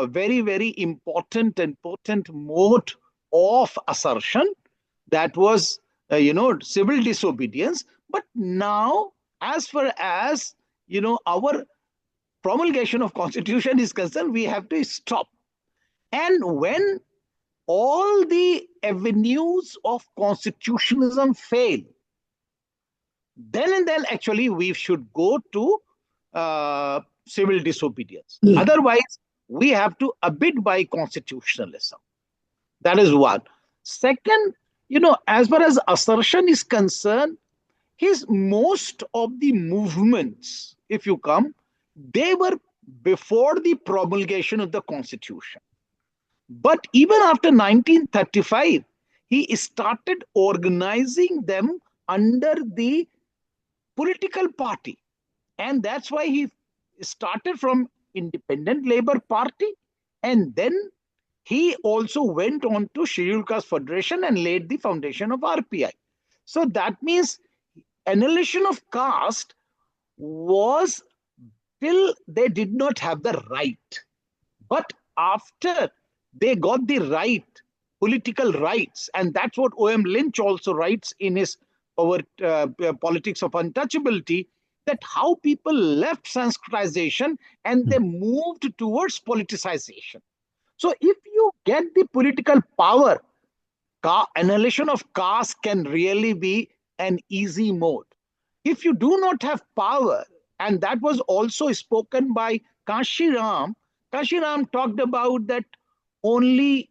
very very important and potent mode of assertion, that was civil disobedience. But now, as far as our promulgation of constitution is concerned, we have to stop. And when all the avenues of constitutionalism fail, then actually we should go to civil disobedience. Otherwise, we have to abide by constitutionalism. That is one. Second, as far as assertion is concerned, his most of the movements, if you come, they were before the promulgation of the Constitution. But even after 1935, he started organizing them under the political party. And that's why he started from Independent Labour Party, and then he also went on to Scheduled Caste Federation and laid the foundation of RPI. So that means annihilation of caste was till they did not have the right. But after they got the right, political rights, and that's what O.M. Lynch also writes in his Politics of Untouchability, that how people left Sanskritization and they moved towards politicization. So if you get the political power, annihilation of caste can really be an easy mode. If you do not have power, and that was also spoken by Kashiram, Kashiram talked about that only,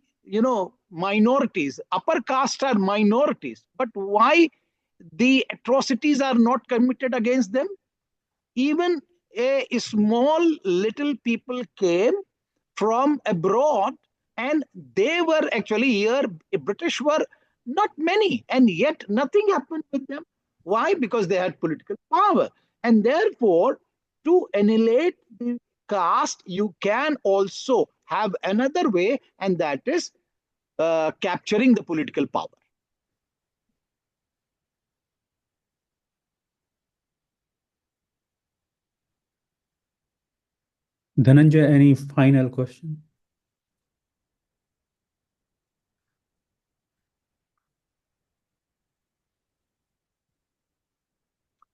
minorities, upper caste are minorities, but why the atrocities are not committed against them? Even a small little people came from abroad and they were actually here. British were not many, and yet nothing happened with them. Why? Because they had political power. And therefore, to annihilate the caste, you can also have another way, and that is capturing the political power. Dhananjay, any final question?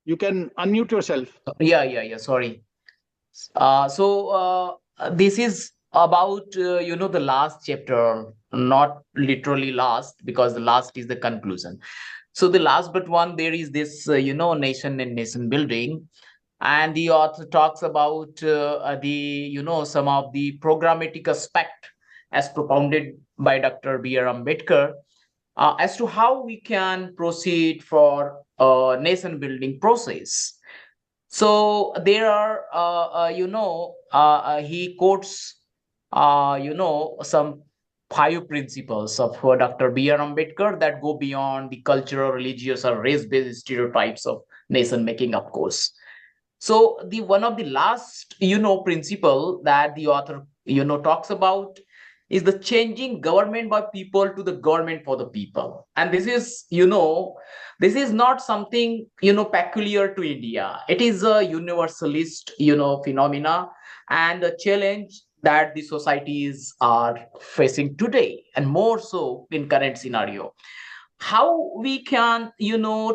You can unmute yourself. Yeah. Sorry. So this is about the last chapter, not literally last, because the last is the conclusion. So the last but one, there is this nation and nation building, and the author talks about the some of the programmatic aspect as propounded by Dr. B.R. Ambedkar as to how we can proceed for a nation building process. So there are, he quotes, some 5 principles of Dr. B.R. Ambedkar that go beyond the cultural, religious, or race-based stereotypes of nation making, of course. So the one of the last, principle that the author, talks about is the changing government by people to the government for the people. And this is, this is not something, peculiar to India. It is a universalist, phenomena and a challenge that the societies are facing today, and more so in current scenario. How we can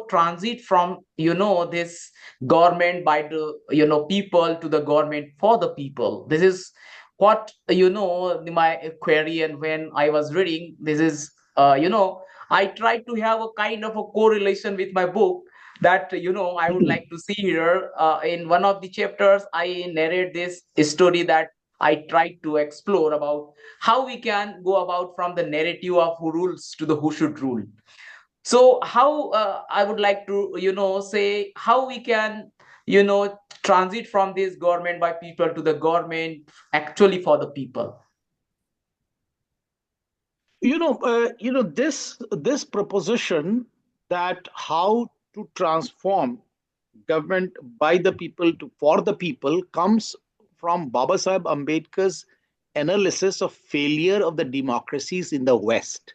transit from this government by the people to the government for the people. This is what my query, and when I was reading this is I tried to have a kind of a correlation with my book that I would like to see here. In one of the chapters I narrate this story that I tried to explore about how we can go about from the narrative of who rules to the who should rule. So how I would like to say how we can transit from this government by people to the government actually for the people. This proposition that how to transform government by the people to for the people comes from Baba Sahib Ambedkar's analysis of failure of the democracies in the West.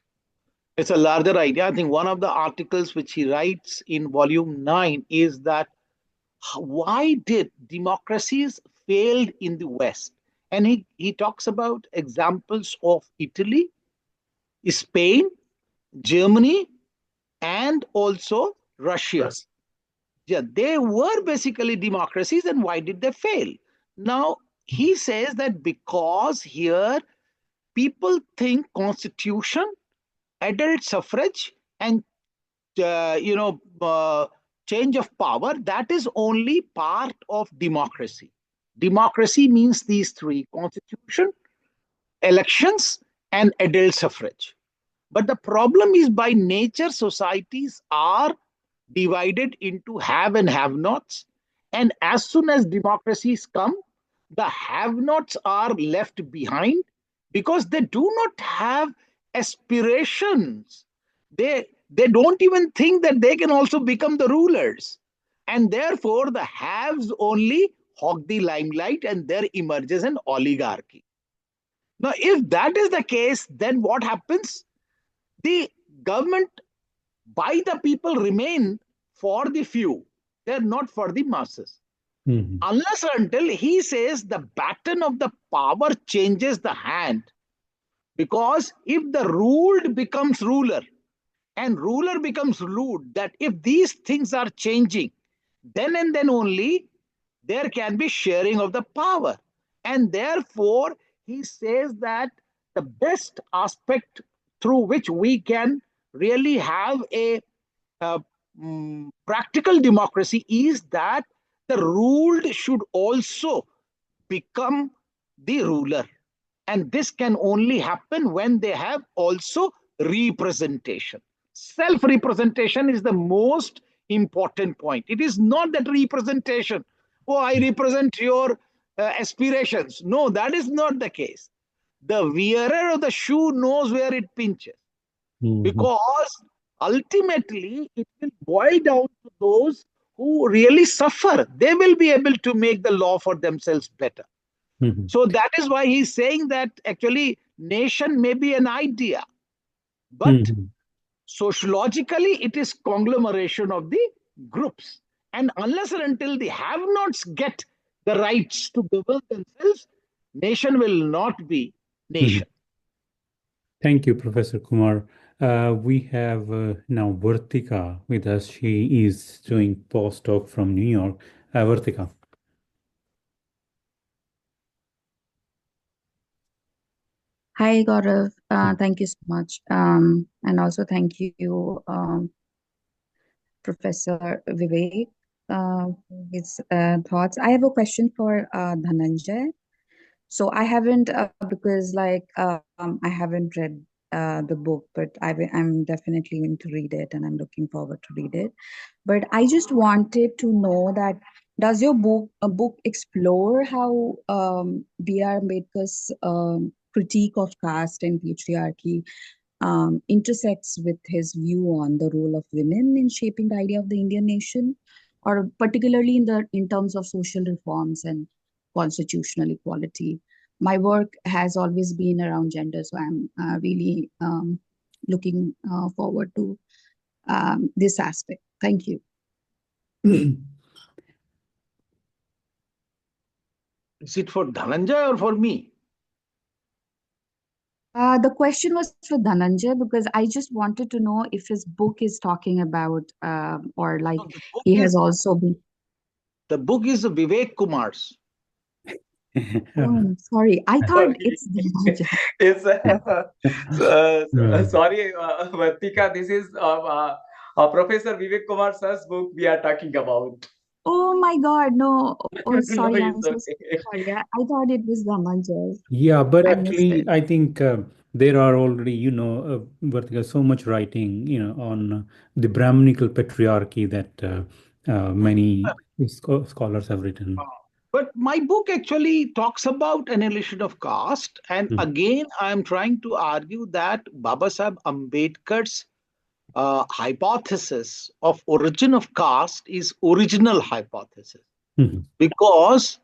It's a larger idea. I think one of the articles which he writes in volume 9 is that why did democracies failed in the West? And he talks about examples of Italy, Spain, Germany, and also Russia. Yes. Yeah, they were basically democracies, and why did they fail? Now, he says that because here people think constitution, adult suffrage, and change of power, that is only part of democracy. Democracy means these 3: constitution, elections, and adult suffrage. But the problem is, by nature, societies are divided into have and have nots. And as soon as democracies come, the have-nots are left behind because they do not have aspirations. They don't even think that they can also become the rulers. And therefore, the haves only hog the limelight and there emerges an oligarchy. Now, if that is the case, then what happens? The government by the people remain for the few. They're not for the masses. Mhm. Unless or until he says the baton of the power changes the hand. Because if the ruled becomes ruler and ruler becomes ruled, that if these things are changing, then and then only there can be sharing of the power. And therefore, he says that the best aspect through which we can really have a uh, practical democracy is that the ruled should also become the ruler. And this can only happen when they have also representation. Self representation is the most important point. It is not that representation, oh, I represent your aspirations. No, that is not the case. The wearer of the shoe knows where it pinches, because ultimately it will boil down to those who really suffer. They will be able to make the law for themselves better. Mhm. So that is why he's saying that actually nation may be an idea, but Mhm. sociologically it is conglomeration of the groups. And unless and until the have-nots get the rights to govern themselves, nation will not be Mhm. nation. Thank you, Professor Kumar. We have now Vartika with us. She is doing postdoc from New York. Vartika. Hi, Gaurav. Thank you so much. And also thank you, Professor Vivek, his thoughts. I have a question for Dhananjay. So I haven't, because I haven't read the book, but I'm definitely going to read it and I'm looking forward to read it. But I just wanted to know that does your book explore how B.R. Ambedkar's critique of caste and patriarchy intersects with his view on the role of women in shaping the idea of the Indian nation, or particularly in terms of social reforms and constitutional equality? My work has always been around gender, so I'm really looking forward to this aspect. Thank you. Is it for Dhananjay or for me? The question was for Dhananjay because I just wanted to know if his book is talking about, or like No, the book he has is also been. Vivek Kumar's. Oh, I'm sorry. I thought Sorry. it's Dhananjay. It's sorry, Vartika. This is Professor Vivek Kumar sir's book we are talking about. Oh my God, no. Oh, No, sorry. I'm it's so okay. sorry. I thought it was Dhananjay. Yeah, but I missed actually, it. I think there are already, Vartika, so much writing, on the Brahminical patriarchy that many scholars have written. But my book actually talks about annihilation of caste. And Mm. again, I am trying to argue that Baba Sahib Ambedkar's hypothesis of origin of caste is original hypothesis, Mhm. because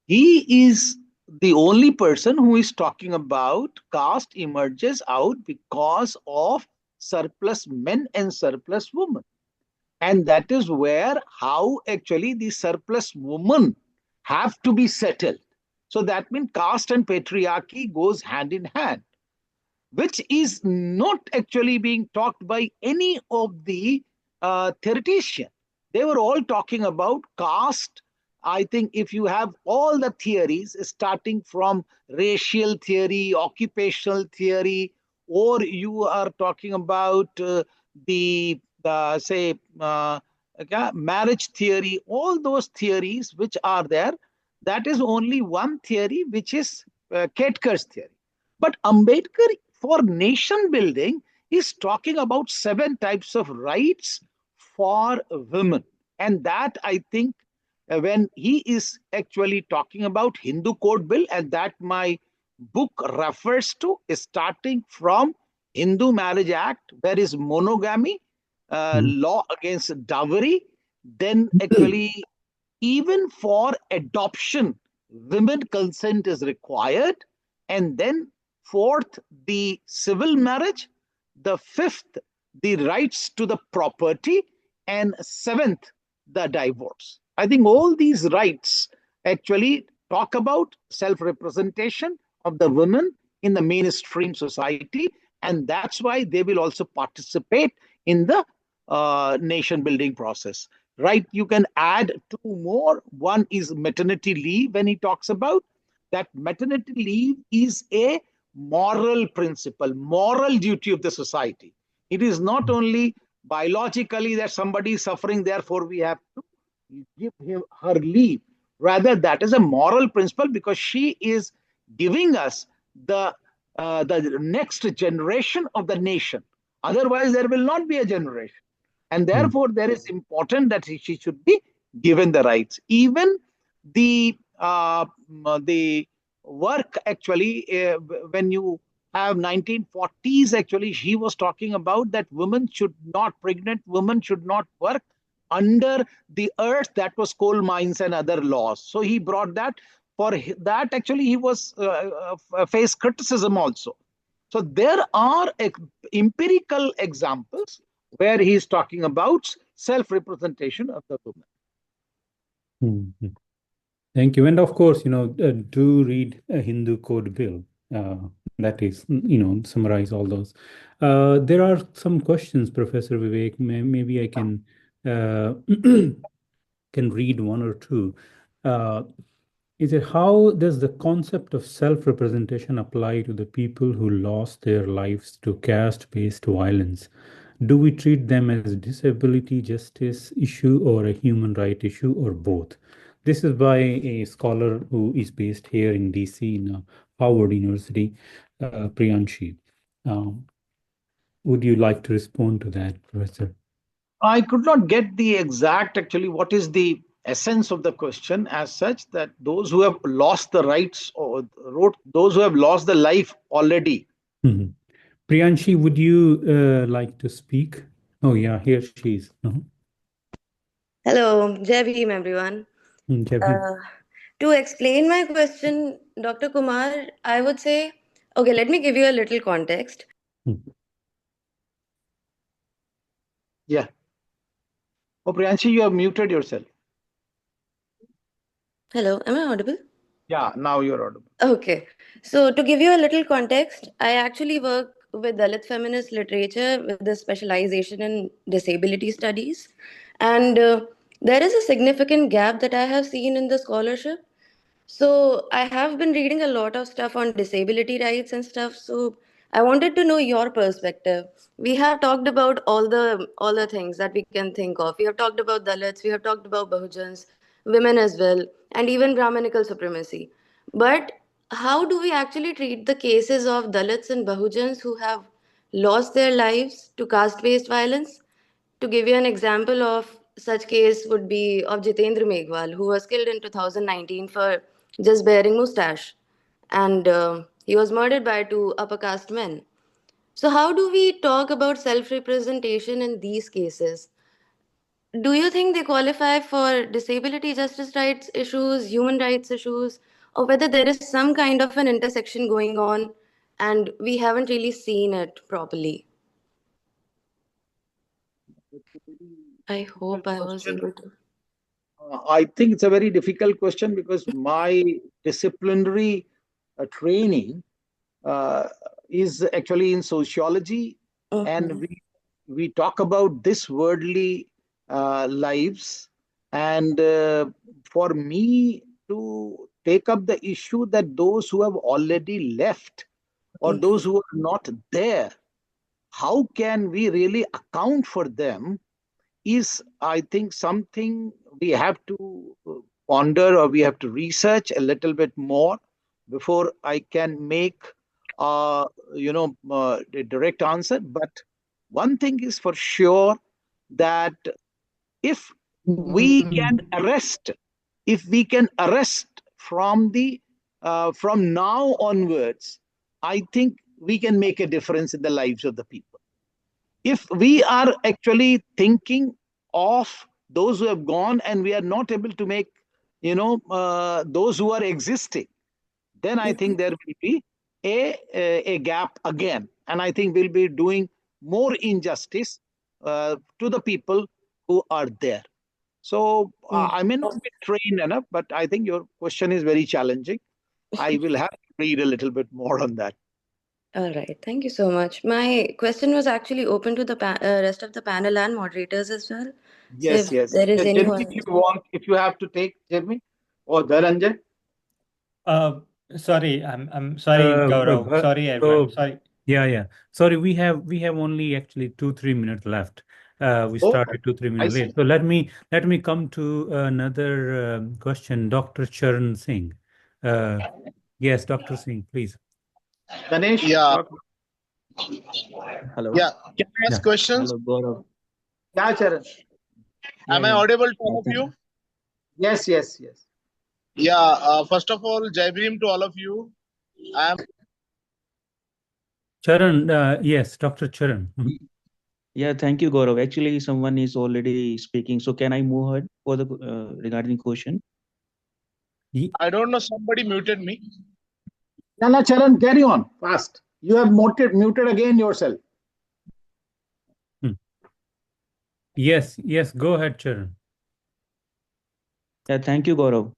he is the only person who is talking about caste emerges out because of surplus men and surplus women. And that is where how actually the surplus women have to be settled. So that means caste and patriarchy goes hand in hand, which is not actually being talked by any of the theoreticians. They were all talking about caste. I think if you have all the theories, starting from racial theory, occupational theory, or you are talking about the say marriage theory, all those theories which are there, that is only one theory, which is Ketker's theory. But Ambedkar, for nation building, is talking about 7 types of rights for women. And that, I think, when he is actually talking about Hindu Code Bill, and that my book refers to, starting from Hindu Marriage Act, where is monogamy, law against dowry, then actually even for adoption, women consent is required. And then fourth, the civil marriage. The fifth, the rights to the property. And seventh, the divorce. I think all these rights actually talk about self-representation of the women in the mainstream society. And that's why they will also participate in the nation building process. Right? You can add two more. One is maternity leave. When he talks about that, maternity leave is a moral principle, moral duty of the society. It is not only biologically that somebody is suffering, therefore we have to give him her leave. Rather, that is a moral principle, because she is giving us the next generation of the nation. Otherwise, there will not be a generation. And therefore, there is important that she should be given the rights. Even the work actually, when you have 1940s, actually, he was talking about that pregnant women should not work under the earth, that was coal mines and other laws. So he brought that. For that, actually, he was faced criticism also. So there are empirical examples where he is talking about self-representation of the woman. Thank you. And of course, do read a Hindu Code Bill. That is, summarize all those. There are some questions, Professor Vivek. Maybe I can can read one or two. Is it how does the concept of self-representation apply to the people who lost their lives to caste-based violence? Do we treat them as a disability justice issue or a human right issue, or both? This is by a scholar who is based here in DC in Howard University, Priyanshi. Would you like to respond to that, Professor? I could not get the exact, actually, what is the essence of the question as such, that those who have lost the rights, or those who have lost the life already. Priyanshi, would you like to speak? Oh, yeah, here she is. Hello, Jai Bhim, everyone. To explain my question, Dr. Kumar, I would say, okay, let me give you a little context. Yeah. Oh, Priyanshi, you have muted yourself. Hello, am I audible? Yeah, now you're audible. Okay. So to give you a little context, I actually work with Dalit feminist literature with a specialization in disability studies. And there is a significant gap that I have seen in the scholarship. So I have been reading a lot of stuff on disability rights and stuff. So I wanted to know your perspective. We have talked about all the things that we can think of. We have talked about Dalits, we have talked about Bahujans, women as well, and even Brahminical supremacy. But how do we actually treat the cases of Dalits and Bahujans who have lost their lives to caste-based violence? To give you an example of such case would be of Jitendra Meghwal, who was killed in 2019 for just bearing mustache, and he was murdered by two upper caste men. So how do we talk about self-representation in these cases? Do you think they qualify for disability justice rights issues, human rights issues, or whether there is some kind of an intersection going on and we haven't really seen it properly? I hope I was able to. I think it's a very difficult question, because my disciplinary training is actually in sociology, and we talk about this worldly lives. And for me to take up the issue that those who have already left, or those who are not there, how can we really account for them, is, I think, something we have to ponder, or we have to research a little bit more before I can make a direct answer. But one thing is for sure, that if we can arrest if we can arrest from now onwards, I think we can make a difference in the lives of the people. If we are actually thinking of those who have gone and we are not able to make, those who are existing, then I think there will be a gap again. And I think we'll be doing more injustice to the people who are there. So I may not be trained enough, but I think your question is very challenging. I will have to read a little bit more on that. All right. Thank you so much. My question was actually open to the rest of the panel and moderators as well. So Yes, if yes. there is Jeremy, anyone. if you have to take, Jeremy or Dhananjay. Sorry, I'm sorry, Gaurav. Sorry, everyone. Sorry. Yeah. Sorry, we have only actually 2-3 minutes left. We started 2-3 minutes late. So let me come to another question, Dr. Charan Singh. Yes, Dr. Singh, please. Ganesh. Yeah. Hello. Yeah. Can I ask questions? Hello, Gaurav. Yeah, Charan. Am I audible to all of you? Yes. Yeah. First of all, Jai Bhim to all of you. Charan, yes, Dr. Charan. Yeah, thank you, Gaurav. Actually, someone is already speaking. So can I move ahead for the regarding question? I don't know. Somebody muted me. No, Charan, carry on fast. You have muted again yourself. Yes, go ahead, Charan. Yeah, thank you, Gaurav.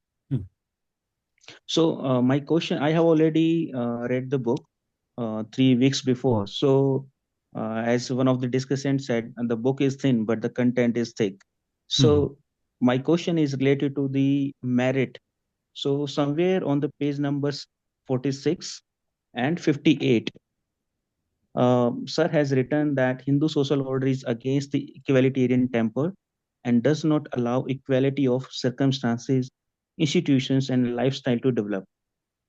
So my question, I have already read the book 3 weeks before. So as one of the discussants said, the book is thin, but the content is thick. So my question is related to the merit. So somewhere on the page numbers 46 and 58, Sir has written that Hindu social order is against the equalitarian temper and does not allow equality of circumstances, institutions, and lifestyle to develop.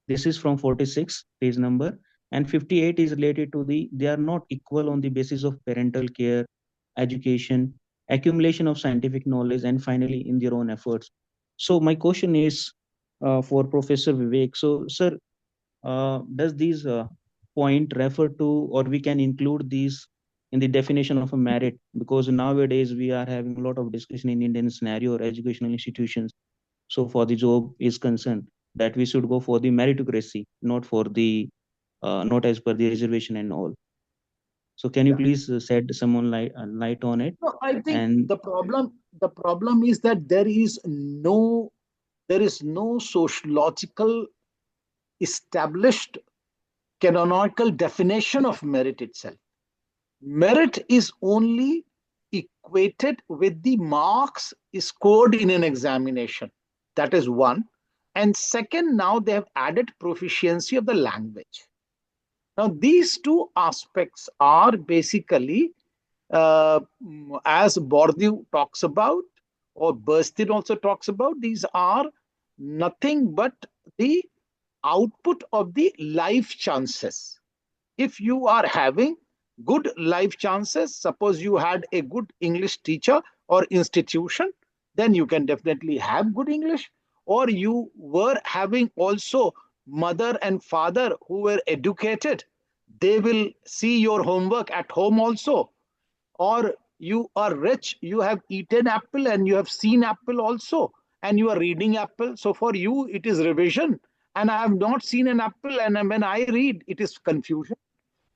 This is from 46 page number, and 58 is related to they are not equal on the basis of parental care, education, accumulation of scientific knowledge, and finally in their own efforts. So my question is for Professor Vivek. So sir, does these point refer to, or we can include these in the definition of a merit? Because nowadays we are having a lot of discussion in Indian scenario or educational institutions. So for the job is concerned, that we should go for the meritocracy, not for the not as per the reservation and all. So can you please shed some light on it? No, I think the problem is that there is no sociological established canonical definition of merit itself. Merit is only equated with the marks scored in an examination. That is one. And second, now they have added proficiency of the language. Now, these two aspects are basically, as Bourdieu talks about, or Bernstein also talks about, these are nothing but the output of the life chances. If you are having good life chances, suppose you had a good English teacher or institution, then you can definitely have good English. Or you were having also mother and father who were educated, they will see your homework at home also. Or you are rich, you have eaten apple and you have seen apple also, and you are reading apple. So for you, it is revision. And I have not seen an apple, and when I read, it is confusion.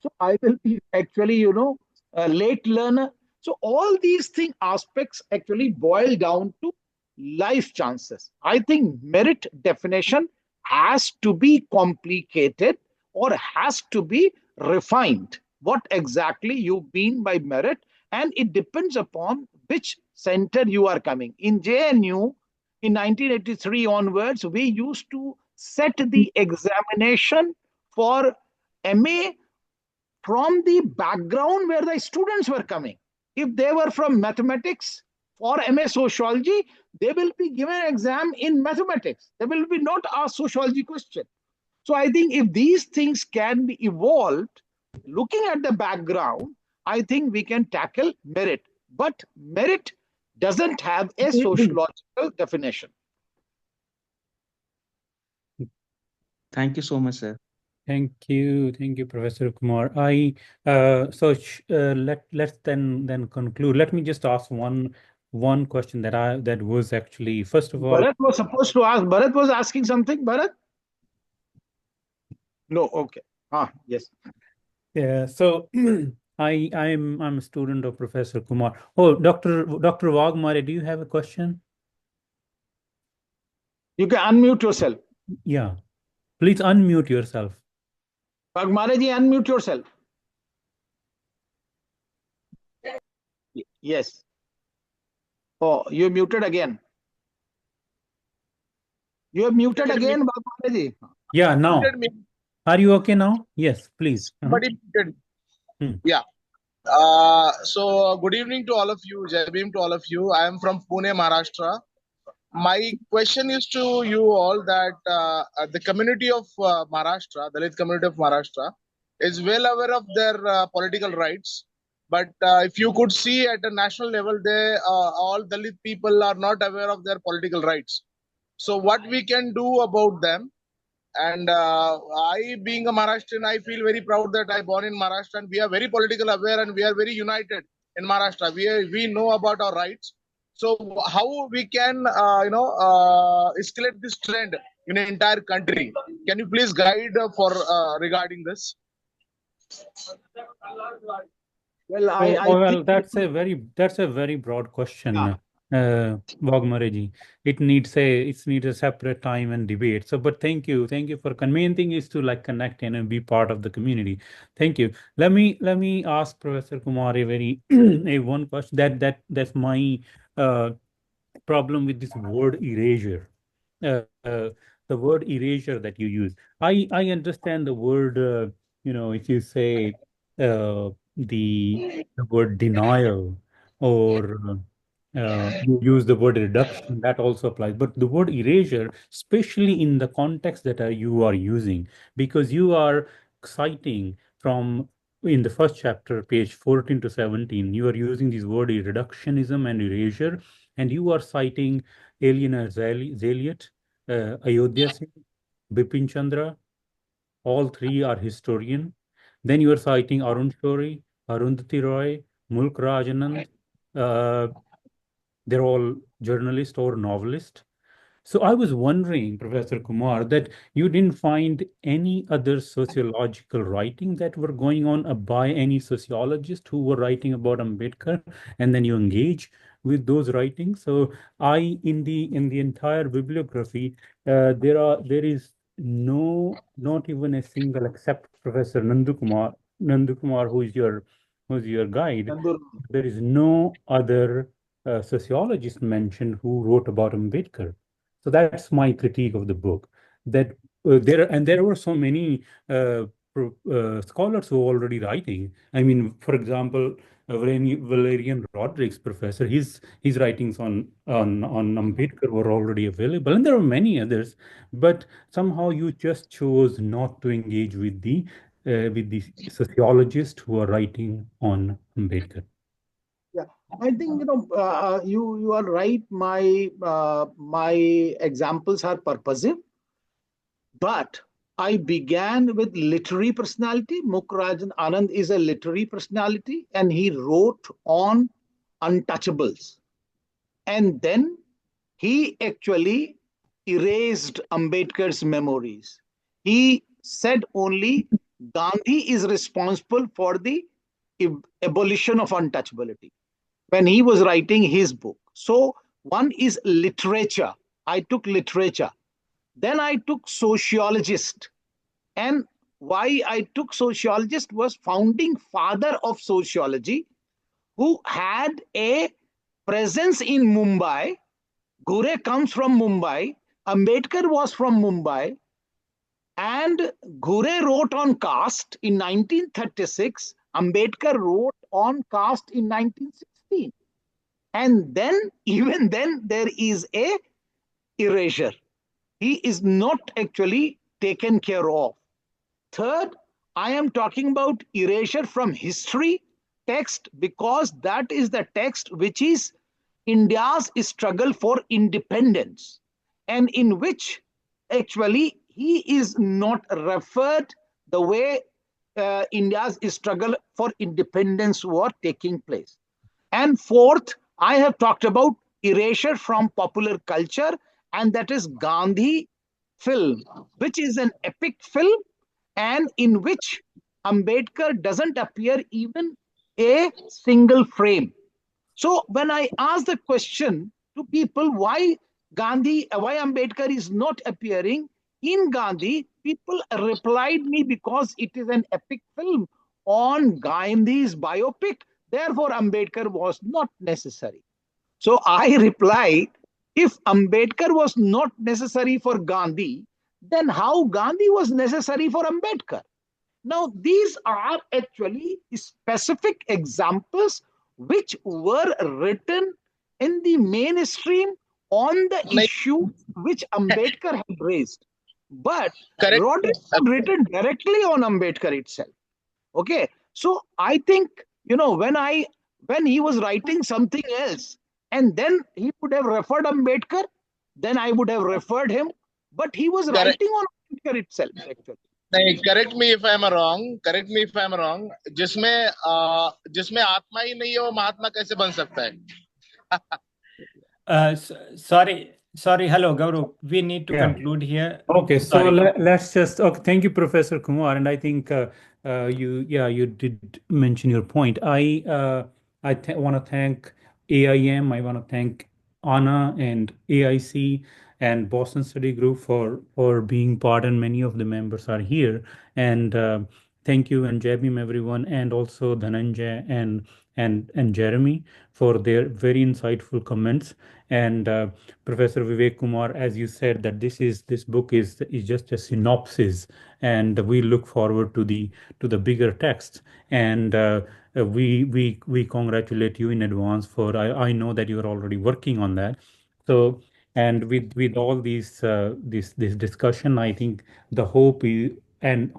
So I will be actually, a late learner. So all these aspects actually boil down to life chances. I think merit definition has to be complicated or has to be refined. What exactly you mean by merit, and it depends upon which center you are coming. In JNU, in 1983 onwards, we used to set the examination for MA from the background where the students were coming. If they were from mathematics or MA sociology, they will be given an exam in mathematics. They will be not asked sociology question. So I think if these things can be evolved, looking at the background, I think we can tackle merit. But merit doesn't have a sociological definition. Thank you so much, sir. Thank you, Professor Kumar. Let's then conclude. Let me just ask one question that was actually, first of all, Bharat was supposed to ask. Bharat was asking something. Bharat? No. Okay. Yes. yeah. So I'm a student of Professor Kumar. Oh, Dr. Wagmare, do you have a question? You can unmute yourself. Yeah, please unmute yourself. Wagmare ji, unmute yourself. Yes. Oh, you muted again. You have muted again, Wagmare ji. Yeah, now. Are you okay now? Yes, please. Somebody muted. Yeah. So good evening to all of you. Jai Bhim to all of you. I am from Pune, Maharashtra. My question is to you all that the community of Maharashtra, Dalit community of Maharashtra, is well aware of their political rights. But if you could see at a national level, all Dalit people are not aware of their political rights. So what we can do about them? And I, being a Maharashtrian, I feel very proud that I born in Maharashtra, and we are very political aware and we are very united in Maharashtra. We know about our rights. So how we can, escalate this trend in the entire country? Can you please guide for regarding this? Well, that's a very broad question, Wagmare. It needs a separate time and debate. So, but thank you for main thing is to like connect and be part of the community. Thank you. Let me ask Professor Kumar a very a one question that's my problem with this word erasure. The word erasure that you use. I understand the word, if you say the word denial, or you use the word reduction, that also applies. But the word erasure, especially in the context that you are using, because you are citing from in the first chapter, page 14 to 17, you are using this word reductionism and erasure, and you are citing Aliena Zaliot, Ayodhya Singh, Bipin Chandra. All three are historian. Then you are citing Arun Shourie, Arundhati Roy, Mulk Rajanand. Uh, they're all journalists or novelists. So I was wondering, Professor Kumar, that you didn't find any other sociological writing that were going on by any sociologist who were writing about Ambedkar, and then you engage with those writings. So in the entire bibliography, there is not even a single, except Professor Nandu Kumar, who's your guide. There is no other sociologist mentioned who wrote about Ambedkar. So that's my critique of the book. That there were so many scholars who are already writing. I mean, for example, Valerian Rodrigues, professor, his writings on Ambedkar were already available, and there were many others. But somehow you just chose not to engage with the sociologists who are writing on Ambedkar. Yeah, I think you are right. My examples are purposive, but I began with literary personality. Mukrajan Anand is a literary personality, and he wrote on untouchables. And then he actually erased Ambedkar's memories. He said only Gandhi is responsible for the abolition of untouchability when he was writing his book. So one is literature. I took literature. Then I took sociologist. And why I took sociologist was founding father of sociology, who had a presence in Mumbai. Ghure comes from Mumbai. Ambedkar was from Mumbai. And Ghure wrote on caste in 1936. Ambedkar wrote on caste in 1916. And then, even then, there is a erasure. He is not actually taken care of. Third, I am talking about erasure from history text, because that is the text which is India's struggle for independence, and in which actually he is not referred the way India's struggle for independence was taking place. And fourth, I have talked about erasure from popular culture, and that is Gandhi film, which is an epic film and in which Ambedkar doesn't appear even a single frame. So when I ask the question to people why Ambedkar is not appearing in Gandhi, people replied me because it is an epic film on Gandhi's biopic. Therefore, Ambedkar was not necessary. So I replied, if Ambedkar was not necessary for Gandhi, then how Gandhi was necessary for Ambedkar? Now, these are actually specific examples which were written in the mainstream on the issue which Ambedkar had raised. But Correct. Roderick had written directly on Ambedkar itself. Okay. So I think, when he was writing something else, and then he would have referred Ambedkar, then I would have referred him. But he was writing on Ambedkar itself, actually. नहीं, correct me if I'm wrong. जिसमें आत्मा ही नहीं है वो महात्मा कैसे बन सकता है? Sorry. Hello, Gaurav. We need to conclude here. Okay, so let's just. Okay, thank you, Professor Kumar. And I think you did mention your point. I want to thank AIM. I want to thank Anna and AIC and Boston Study Group for being part, and many of the members are here. And thank you and Jabim, everyone, and also Dhananjay and Jeremy for their very insightful comments. And Professor Vivek Kumar, as you said, that this book is just a synopsis, and we look forward to the bigger text. And we congratulate you in advance for I know that you are already working on that. So, and with all this discussion, I think the hope and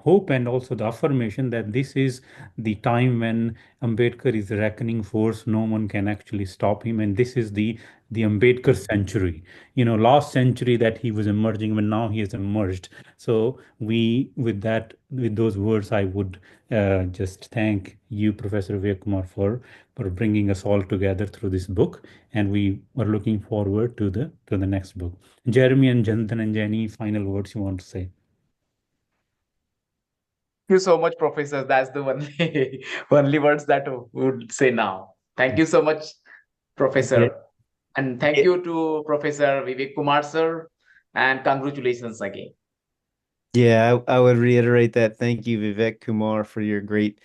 also the affirmation that this is the time when Ambedkar is a reckoning force. No one can actually stop him, and this is the Ambedkar century. Last century that he was emerging, but now he has emerged. So with those words, I would just thank you, Professor Vivek Kumar, for bringing us all together through this book, and we are looking forward to the next book. Jeremy and Jonathan and Jenny, final words you want to say? Thank you so much, Professor. That's the only words that I would say now. Thank you so much, Professor. Yeah. And thank you to Professor Vivek Kumar, sir. And congratulations again. Yeah, I would reiterate that. Thank you, Vivek Kumar, for your great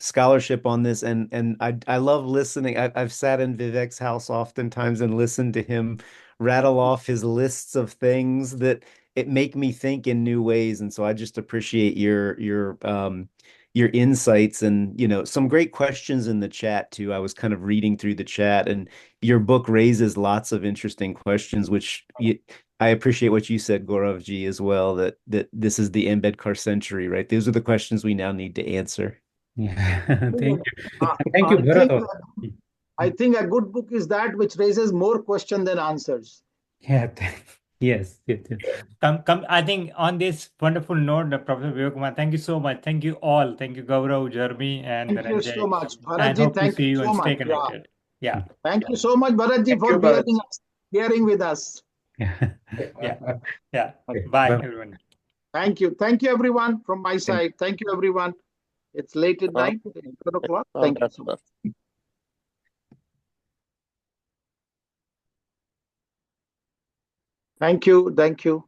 scholarship on this. And I love listening. I've sat in Vivek's house oftentimes and listened to him rattle off his lists of things that it make me think in new ways. And so I just appreciate your insights and some great questions in the chat too. I was kind of reading through the chat, and your book raises lots of interesting questions, which I appreciate what you said, Gauravji, as well, that this is the Ambedkar century, right? Those are the questions we now need to answer. Yeah. Thank you. Thank you, Bharat. I think a good book is that which raises more questions than answers. Yeah. Yes. I think on this wonderful note, Professor Vivek Kumar, thank you so much. Thank you all. Thank you, Gaurav, Jeremy, and Thank you so much, And Bharatji. hope to Thank see you you so and stay much. connected. Yeah. Thank you so much, Bharatji, Thank for you, Bharat. bearing with us. Yeah. Okay. Bye, Bye. everyone. Thank you, everyone, from my side. Thank you, everyone. It's late at night, 11 o'clock. Thank you so much. Thank you.